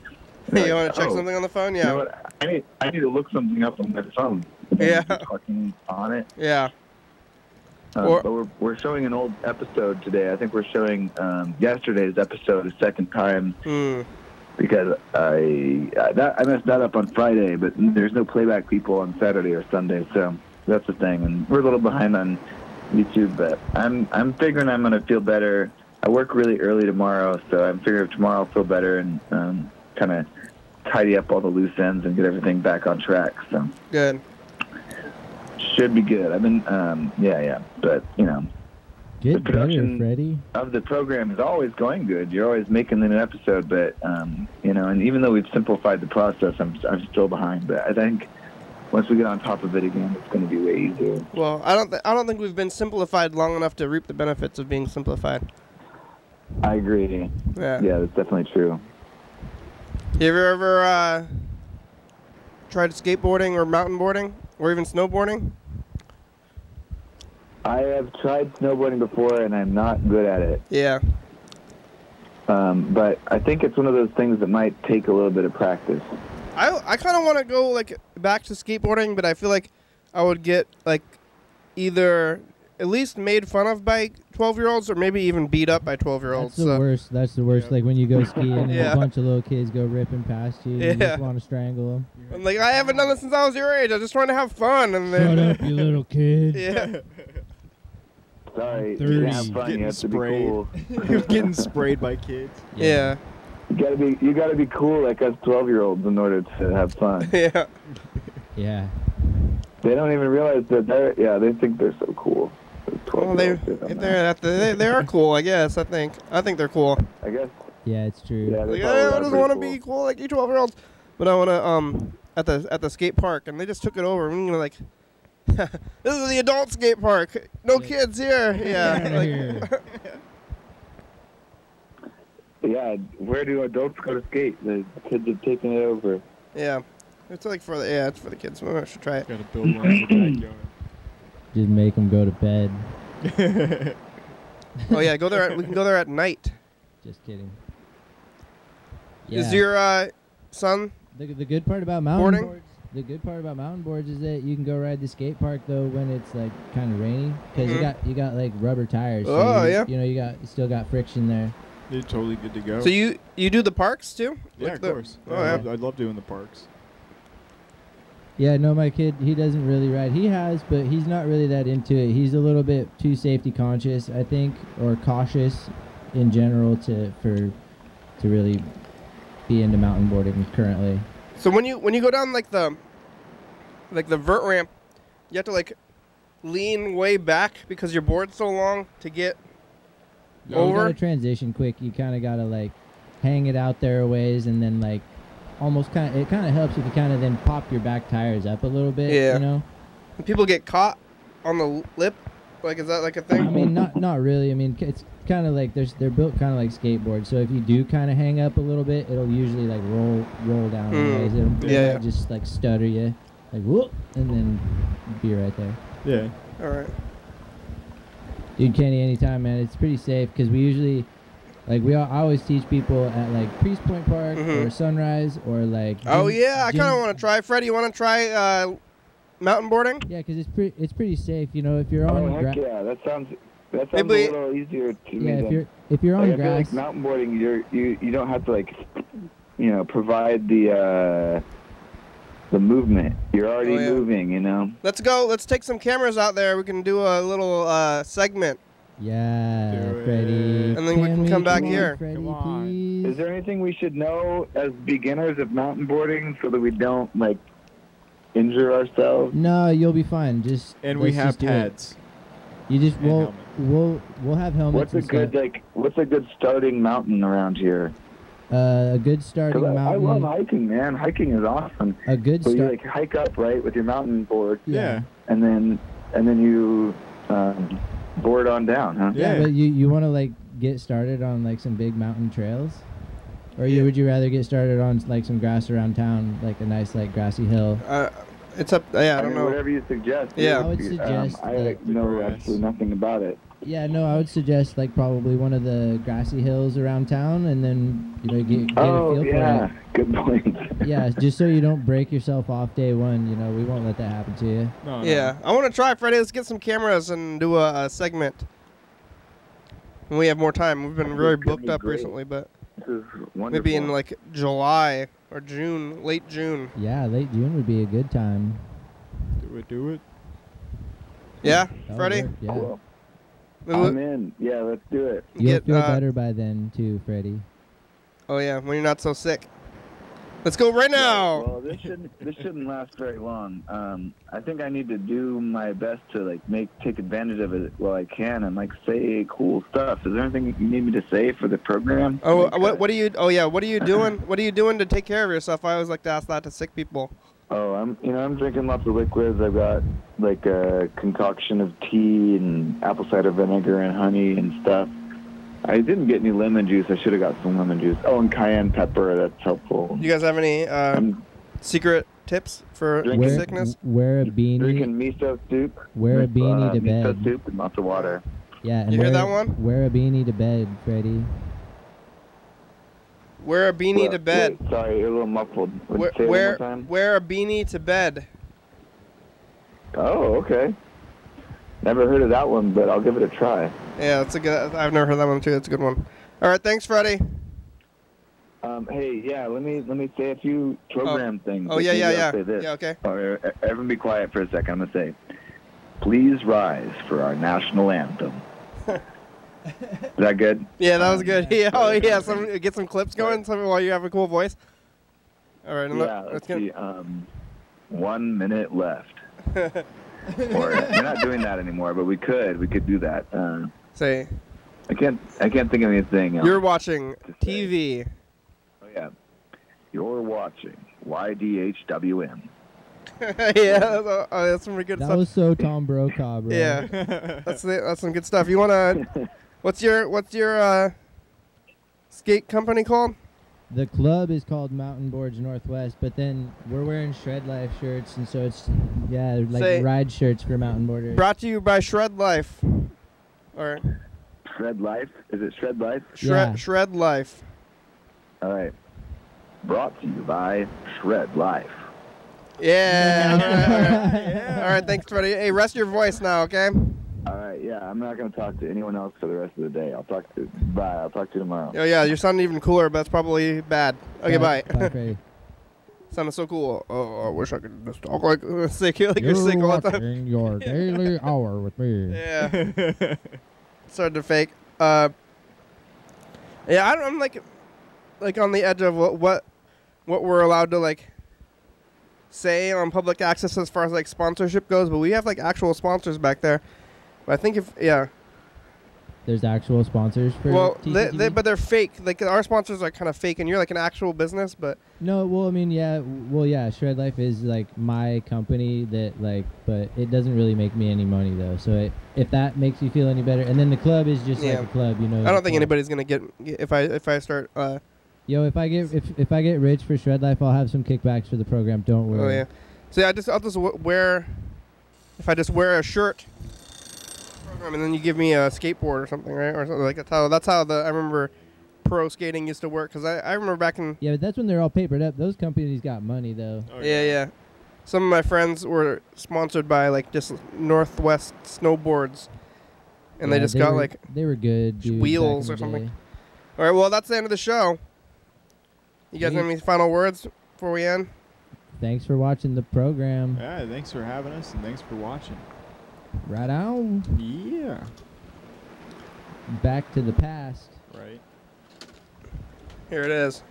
[SPEAKER 4] Hey, you want to check something on the phone? Yeah.
[SPEAKER 6] You know what? I need to look something up on my phone.
[SPEAKER 4] Yeah.
[SPEAKER 6] Talking on it.
[SPEAKER 4] Yeah.
[SPEAKER 6] But we're showing an old episode today. I think we're showing yesterday's episode a second time because I messed that up on Friday, but there's no playback people on Saturday or Sunday, so that's the thing. And we're a little behind on YouTube, but I'm figuring I'm gonna feel better. I work really early tomorrow, so I'm figuring tomorrow I'll feel better and kind of tidy up all the loose ends and get everything back on track. So
[SPEAKER 4] good.
[SPEAKER 6] Should be good. I've been, but the
[SPEAKER 1] Get better,
[SPEAKER 6] production
[SPEAKER 1] Freddie.
[SPEAKER 6] of the program is always going good. You're always making an episode, but and even though we've simplified the process, I'm still behind. But I think once we get on top of it again, it's going to be way easier.
[SPEAKER 4] Well, I don't think we've been simplified long enough to reap the benefits of being simplified.
[SPEAKER 6] I agree.
[SPEAKER 4] Yeah.
[SPEAKER 6] Yeah, that's definitely true.
[SPEAKER 4] You ever tried skateboarding or mountain boarding or even snowboarding?
[SPEAKER 6] I have tried snowboarding before, and I'm not good at it.
[SPEAKER 4] Yeah.
[SPEAKER 6] But I think it's one of those things that might take a little bit of practice.
[SPEAKER 4] I kind of want to go like back to skateboarding, but I feel like I would get like either at least made fun of by 12-year-olds or maybe even beat up by 12-year-olds.
[SPEAKER 1] That's the worst. That's the worst.
[SPEAKER 3] Yeah.
[SPEAKER 1] Like when you go skiing and
[SPEAKER 4] Yeah.
[SPEAKER 1] a bunch of little kids go ripping past you. You just want to strangle them.
[SPEAKER 4] I'm like, I haven't done this since I was your age. I just trying to have fun. And
[SPEAKER 1] Shut
[SPEAKER 4] then,
[SPEAKER 1] up, you little kid.
[SPEAKER 4] yeah.
[SPEAKER 6] Sorry, you
[SPEAKER 1] 30.
[SPEAKER 6] can't have fun. You have to be cool.
[SPEAKER 3] He was getting sprayed by kids.
[SPEAKER 4] Yeah.
[SPEAKER 6] You gotta be cool like us 12-year-olds in order to have fun.
[SPEAKER 4] Yeah.
[SPEAKER 1] Yeah.
[SPEAKER 6] They don't even realize that they think they're so cool.
[SPEAKER 4] Well, they are cool, I guess. I think they're cool.
[SPEAKER 6] I guess.
[SPEAKER 1] Yeah, it's true.
[SPEAKER 6] Yeah,
[SPEAKER 4] Like,
[SPEAKER 6] they
[SPEAKER 4] I
[SPEAKER 6] probably
[SPEAKER 4] just
[SPEAKER 6] are
[SPEAKER 4] want to
[SPEAKER 6] pretty
[SPEAKER 4] be cool like you 12-year-olds, but I want to at the skate park, and they just took it over. And you're like, this is the adult skate park. No kids here. Yeah.
[SPEAKER 1] Get outta
[SPEAKER 4] like-
[SPEAKER 1] here.
[SPEAKER 6] Yeah, where do adults go to skate? The kids have taken it over.
[SPEAKER 4] yeah. It's like it's for the kids. Maybe I should try it.
[SPEAKER 3] Got to build one in the back going.
[SPEAKER 1] Just make them go to bed.
[SPEAKER 4] Oh yeah, go there. We can go there at night.
[SPEAKER 1] Just kidding.
[SPEAKER 4] Is your son?
[SPEAKER 1] The good part about mountain
[SPEAKER 4] Boarding?
[SPEAKER 1] boards. The good part about mountain boards is that you can go ride the skate park though when it's like kind of rainy because you got like rubber tires. So
[SPEAKER 4] Oh, yeah.
[SPEAKER 1] You still got friction there.
[SPEAKER 3] You're totally good to go.
[SPEAKER 4] So you do the parks too?
[SPEAKER 3] yeah,
[SPEAKER 4] Like
[SPEAKER 3] of
[SPEAKER 4] the-
[SPEAKER 3] course.
[SPEAKER 4] Oh yeah.
[SPEAKER 3] I love doing the parks.
[SPEAKER 1] Yeah, no, my kid, he doesn't really ride. He has, but he's not really that into it. He's a little bit too safety conscious, I think, or cautious in general to really be into mountain boarding currently.
[SPEAKER 4] So when you go down like the vert ramp, you have to like lean way back because your board's so long to get
[SPEAKER 1] You
[SPEAKER 4] over.
[SPEAKER 1] gotta transition quick. You kind of gotta like hang it out there a ways, and then like almost it kind of helps if you kind of then pop your back tires up a little bit.
[SPEAKER 4] Yeah.
[SPEAKER 1] You know.
[SPEAKER 4] People get caught on the lip. Like, is that like a thing?
[SPEAKER 1] I mean, not really. I mean, it's kind of like they're built kind of like skateboards. So if you do kind of hang up a little bit, it'll usually like roll down. Ways. It'll
[SPEAKER 4] Yeah.
[SPEAKER 1] might just like stutter you, like whoop, and then be right there.
[SPEAKER 3] Yeah.
[SPEAKER 4] All right.
[SPEAKER 1] Dude, Kenny, anytime, man. It's pretty safe because we usually, like, I always teach people at like Priest Point Park or Sunrise or like.
[SPEAKER 4] Oh
[SPEAKER 1] Jim-
[SPEAKER 4] yeah, I kind of
[SPEAKER 1] Jim-
[SPEAKER 4] want to try. Freddie, you want to try mountain boarding?
[SPEAKER 1] Yeah, because it's pretty safe. You know, if you're on
[SPEAKER 6] Oh, heck yeah, that sounds
[SPEAKER 4] but-
[SPEAKER 6] a little easier to me.
[SPEAKER 1] yeah,
[SPEAKER 6] than-
[SPEAKER 1] if you're on
[SPEAKER 6] I feel
[SPEAKER 1] grass.
[SPEAKER 6] like mountain boarding, you don't have to like, provide the movement. You're already
[SPEAKER 4] Oh, yeah.
[SPEAKER 6] moving, you know.
[SPEAKER 4] Let's go. Let's take some cameras out there. We can do a little segment.
[SPEAKER 1] Yeah,
[SPEAKER 3] Do it.
[SPEAKER 1] Freddie.
[SPEAKER 4] And then we can come back
[SPEAKER 1] on,
[SPEAKER 4] here.
[SPEAKER 1] Freddie,
[SPEAKER 3] Come on.
[SPEAKER 1] please.
[SPEAKER 6] Is there anything we should know as beginners of mountain boarding so that we don't like injure ourselves?
[SPEAKER 1] No, you'll be fine.
[SPEAKER 3] And we
[SPEAKER 1] let's
[SPEAKER 3] have
[SPEAKER 1] just do it.
[SPEAKER 3] pads.
[SPEAKER 1] You just
[SPEAKER 3] and
[SPEAKER 1] we'll have helmets.
[SPEAKER 6] What's
[SPEAKER 1] and stuff.
[SPEAKER 6] what's a good starting mountain around here?
[SPEAKER 1] A good
[SPEAKER 6] 'Cause
[SPEAKER 1] starting
[SPEAKER 6] I
[SPEAKER 1] mountain.
[SPEAKER 6] love hiking, man. Hiking is awesome.
[SPEAKER 1] A good
[SPEAKER 6] So you
[SPEAKER 1] start.
[SPEAKER 6] like hike up right with your mountain board,
[SPEAKER 3] Yeah.
[SPEAKER 6] and then you board on down, huh?
[SPEAKER 1] Yeah,
[SPEAKER 3] Yeah.
[SPEAKER 1] but you want to like get started on like some big mountain trails, or would you rather get started on like some grass around town, like a nice like grassy hill?
[SPEAKER 4] It's up. Yeah, I don't
[SPEAKER 6] mean,
[SPEAKER 4] know.
[SPEAKER 6] Whatever you suggest.
[SPEAKER 4] Yeah.
[SPEAKER 1] I would suggest
[SPEAKER 6] I
[SPEAKER 1] that-
[SPEAKER 6] know
[SPEAKER 3] grass.
[SPEAKER 6] absolutely nothing about it.
[SPEAKER 1] Yeah, no, I would suggest like probably one of the grassy hills around town, and then get
[SPEAKER 6] Oh
[SPEAKER 1] a feel
[SPEAKER 6] yeah,
[SPEAKER 1] for
[SPEAKER 6] good point.
[SPEAKER 1] it. Yeah, just so you don't break yourself off day one. You know, we won't let that happen to you.
[SPEAKER 3] No,
[SPEAKER 4] Yeah, I want to try, Freddie. Let's get some cameras and do a segment. When we have more time. We've been
[SPEAKER 6] This
[SPEAKER 4] very
[SPEAKER 6] could
[SPEAKER 4] booked
[SPEAKER 6] be
[SPEAKER 4] up
[SPEAKER 6] great.
[SPEAKER 4] recently, but
[SPEAKER 6] This is wonderful.
[SPEAKER 4] maybe in like July or June, late June.
[SPEAKER 1] Yeah, late June would be a good time.
[SPEAKER 3] Do it.
[SPEAKER 4] Yeah,
[SPEAKER 1] That would
[SPEAKER 4] Freddie.
[SPEAKER 1] work, yeah,
[SPEAKER 6] Cool.
[SPEAKER 4] Maybe
[SPEAKER 6] I'm in. Yeah, let's do it.
[SPEAKER 1] you'll
[SPEAKER 4] get,
[SPEAKER 1] feel better by then too, Freddie.
[SPEAKER 4] Oh yeah, when you're not so sick. Let's go right now.
[SPEAKER 6] Well, this shouldn't last very long. I think I need to do my best to like take advantage of it while I can and like say cool stuff. Is there anything you need me to say for the program?
[SPEAKER 4] Oh, what are you? Oh yeah, what are you doing? What are you doing to take care of yourself? I always like to ask that to sick people.
[SPEAKER 6] Oh, I'm drinking lots of liquids. I've got like a concoction of tea and apple cider vinegar and honey and stuff. I didn't get any lemon juice. I should have got some lemon juice. Oh, and cayenne pepper. That's helpful.
[SPEAKER 4] You guys have any secret tips for sickness?
[SPEAKER 1] Wear a beanie.
[SPEAKER 6] Drinking miso soup.
[SPEAKER 1] Wear a beanie to bed.
[SPEAKER 6] Miso soup and lots of water.
[SPEAKER 1] Yeah. And
[SPEAKER 4] you hear that one?
[SPEAKER 1] Wear a beanie to bed, Freddie.
[SPEAKER 4] Wear a beanie to bed.
[SPEAKER 6] Wait, sorry, you're a little muffled.
[SPEAKER 4] Wear a beanie to bed.
[SPEAKER 6] Oh, okay. Never heard of that one, but I'll give it a try.
[SPEAKER 4] Yeah, that's a good. I've never heard that one too. That's a good one. All right, thanks, Freddie.
[SPEAKER 6] Hey, yeah, let me say a few program things.
[SPEAKER 4] Oh, yeah.
[SPEAKER 6] Say this.
[SPEAKER 4] Yeah, okay.
[SPEAKER 6] Everyone be quiet for a second. I'm going to say, please rise for our national anthem. Is that good?
[SPEAKER 4] Yeah, that was good. Yeah, oh, yeah, get some clips going while you have a cool voice. All right.
[SPEAKER 6] Let's see. 1 minute left. Or we're not doing that anymore, but we could do that.
[SPEAKER 4] Say.
[SPEAKER 6] I can't think of anything else.
[SPEAKER 4] You're watching TV.
[SPEAKER 6] Oh yeah. You're watching YDHWM.
[SPEAKER 4] Yeah, that's some good stuff.
[SPEAKER 1] That was so Tom Brokaw, bro.
[SPEAKER 4] Yeah, that's some good stuff. You wanna? What's your skate company called?
[SPEAKER 1] The club is called Mountain Boards Northwest, but then we're wearing Shred Life shirts, and so it's ride shirts for mountain boarders.
[SPEAKER 4] Brought to you by Shred Life. Or
[SPEAKER 6] Shred Life? Is it Shred Life?
[SPEAKER 4] Shred Life.
[SPEAKER 6] All right. Brought to you by Shred Life.
[SPEAKER 4] Yeah. All right. Thanks, Freddie. Hey, rest your voice now, okay?
[SPEAKER 6] All right. Yeah, I'm not going to talk to anyone else for the rest of the day. I'll talk to you tomorrow.
[SPEAKER 4] Oh yeah, you're sounding even cooler, but that's probably bad. Okay, bye.
[SPEAKER 1] Bye, Freddie.
[SPEAKER 4] Sounded so cool. Oh, I wish I could just talk like sick, you're sick all the time.
[SPEAKER 1] Your daily hour with me.
[SPEAKER 4] Yeah. Started to fake. Yeah, I'm like on the edge of what we're allowed to like say on public access as far as like sponsorship goes, but we have like actual sponsors back there. But I think
[SPEAKER 1] there's actual sponsors for
[SPEAKER 4] TCTV? But they're fake. Like our sponsors are kind of fake, and you're like an actual business. But
[SPEAKER 1] no, well, I mean, yeah. Shred Life is like my company that like, but it doesn't really make me any money though. So if that makes you feel any better, and then the club is just like a club, you know.
[SPEAKER 4] I don't think anybody's gonna get if I start.
[SPEAKER 1] Yo, if I get rich for Shred Life, I'll have some kickbacks for the program. Don't worry.
[SPEAKER 4] Oh yeah. So I'll just wear, if I just wear a shirt. And then you give me a skateboard or something, right? Or something like that's how I remember pro skating used to work. Because I remember back in...
[SPEAKER 1] Yeah, but that's when they're all papered up. Those companies got money, though.
[SPEAKER 4] Oh, yeah. Some of my friends were sponsored by, like, just Northwest Snowboards. And they just got, like...
[SPEAKER 1] They were good, dude,
[SPEAKER 4] wheels or something. All right, well, that's the end of the show. You guys have any final words before we end?
[SPEAKER 1] Thanks for watching the program.
[SPEAKER 3] Yeah, thanks for having us, and thanks for watching.
[SPEAKER 1] Right on.
[SPEAKER 3] Yeah.
[SPEAKER 1] Back to the past.
[SPEAKER 3] Right.
[SPEAKER 4] Here it is.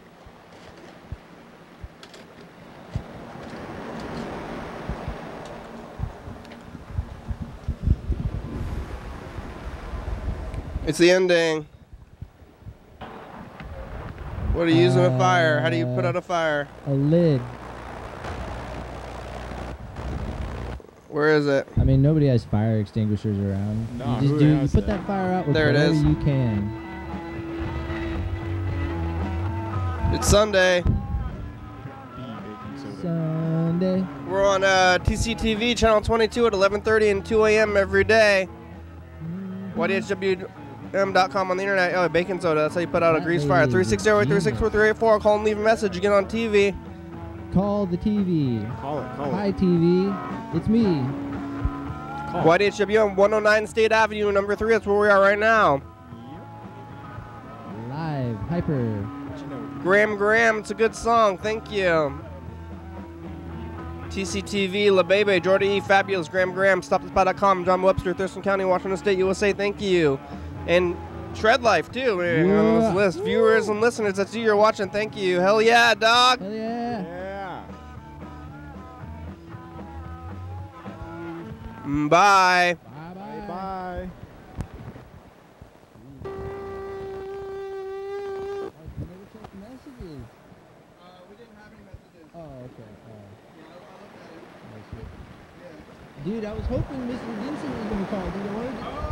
[SPEAKER 4] It's the ending. What are you using a fire? How do you put out a fire?
[SPEAKER 1] A lid.
[SPEAKER 4] Where is it?
[SPEAKER 1] I mean, nobody has fire extinguishers around.
[SPEAKER 3] No,
[SPEAKER 1] you put that fire out with whatever you can.
[SPEAKER 4] It's Sunday.
[SPEAKER 1] Sunday.
[SPEAKER 4] We're on TCTV channel 22 at 11:30 and 2 a.m. every day. YDHWM.com on the internet. Oh, baking soda. That's how you put out a grease fire. 360-836-4384. Call and leave a message. You get on TV.
[SPEAKER 1] Call the TV.
[SPEAKER 3] Call it.
[SPEAKER 1] Hi, TV. It's me.
[SPEAKER 4] YDHWM 109 State Avenue, number 3. That's where we are right now.
[SPEAKER 1] Live. Hyper.
[SPEAKER 4] Graham. It's a good song. Thank you. TCTV, La Bebe, Jordy E, Fabulous, Graham, StopTheSpot.com, John Webster, Thurston County, Washington State, USA. Thank you. And Shred Life, too. On this list. Viewers and listeners, that's you you're watching. Thank you. Hell yeah, dog.
[SPEAKER 1] Hell yeah.
[SPEAKER 4] Bye.
[SPEAKER 1] Bye-bye.
[SPEAKER 3] Bye.
[SPEAKER 1] Never check messages.
[SPEAKER 4] We didn't have any messages.
[SPEAKER 1] Oh, okay.
[SPEAKER 4] Yeah, I looked at it.
[SPEAKER 1] Dude, I was hoping Mr. Vincent was gonna call. Dude, I wanted to.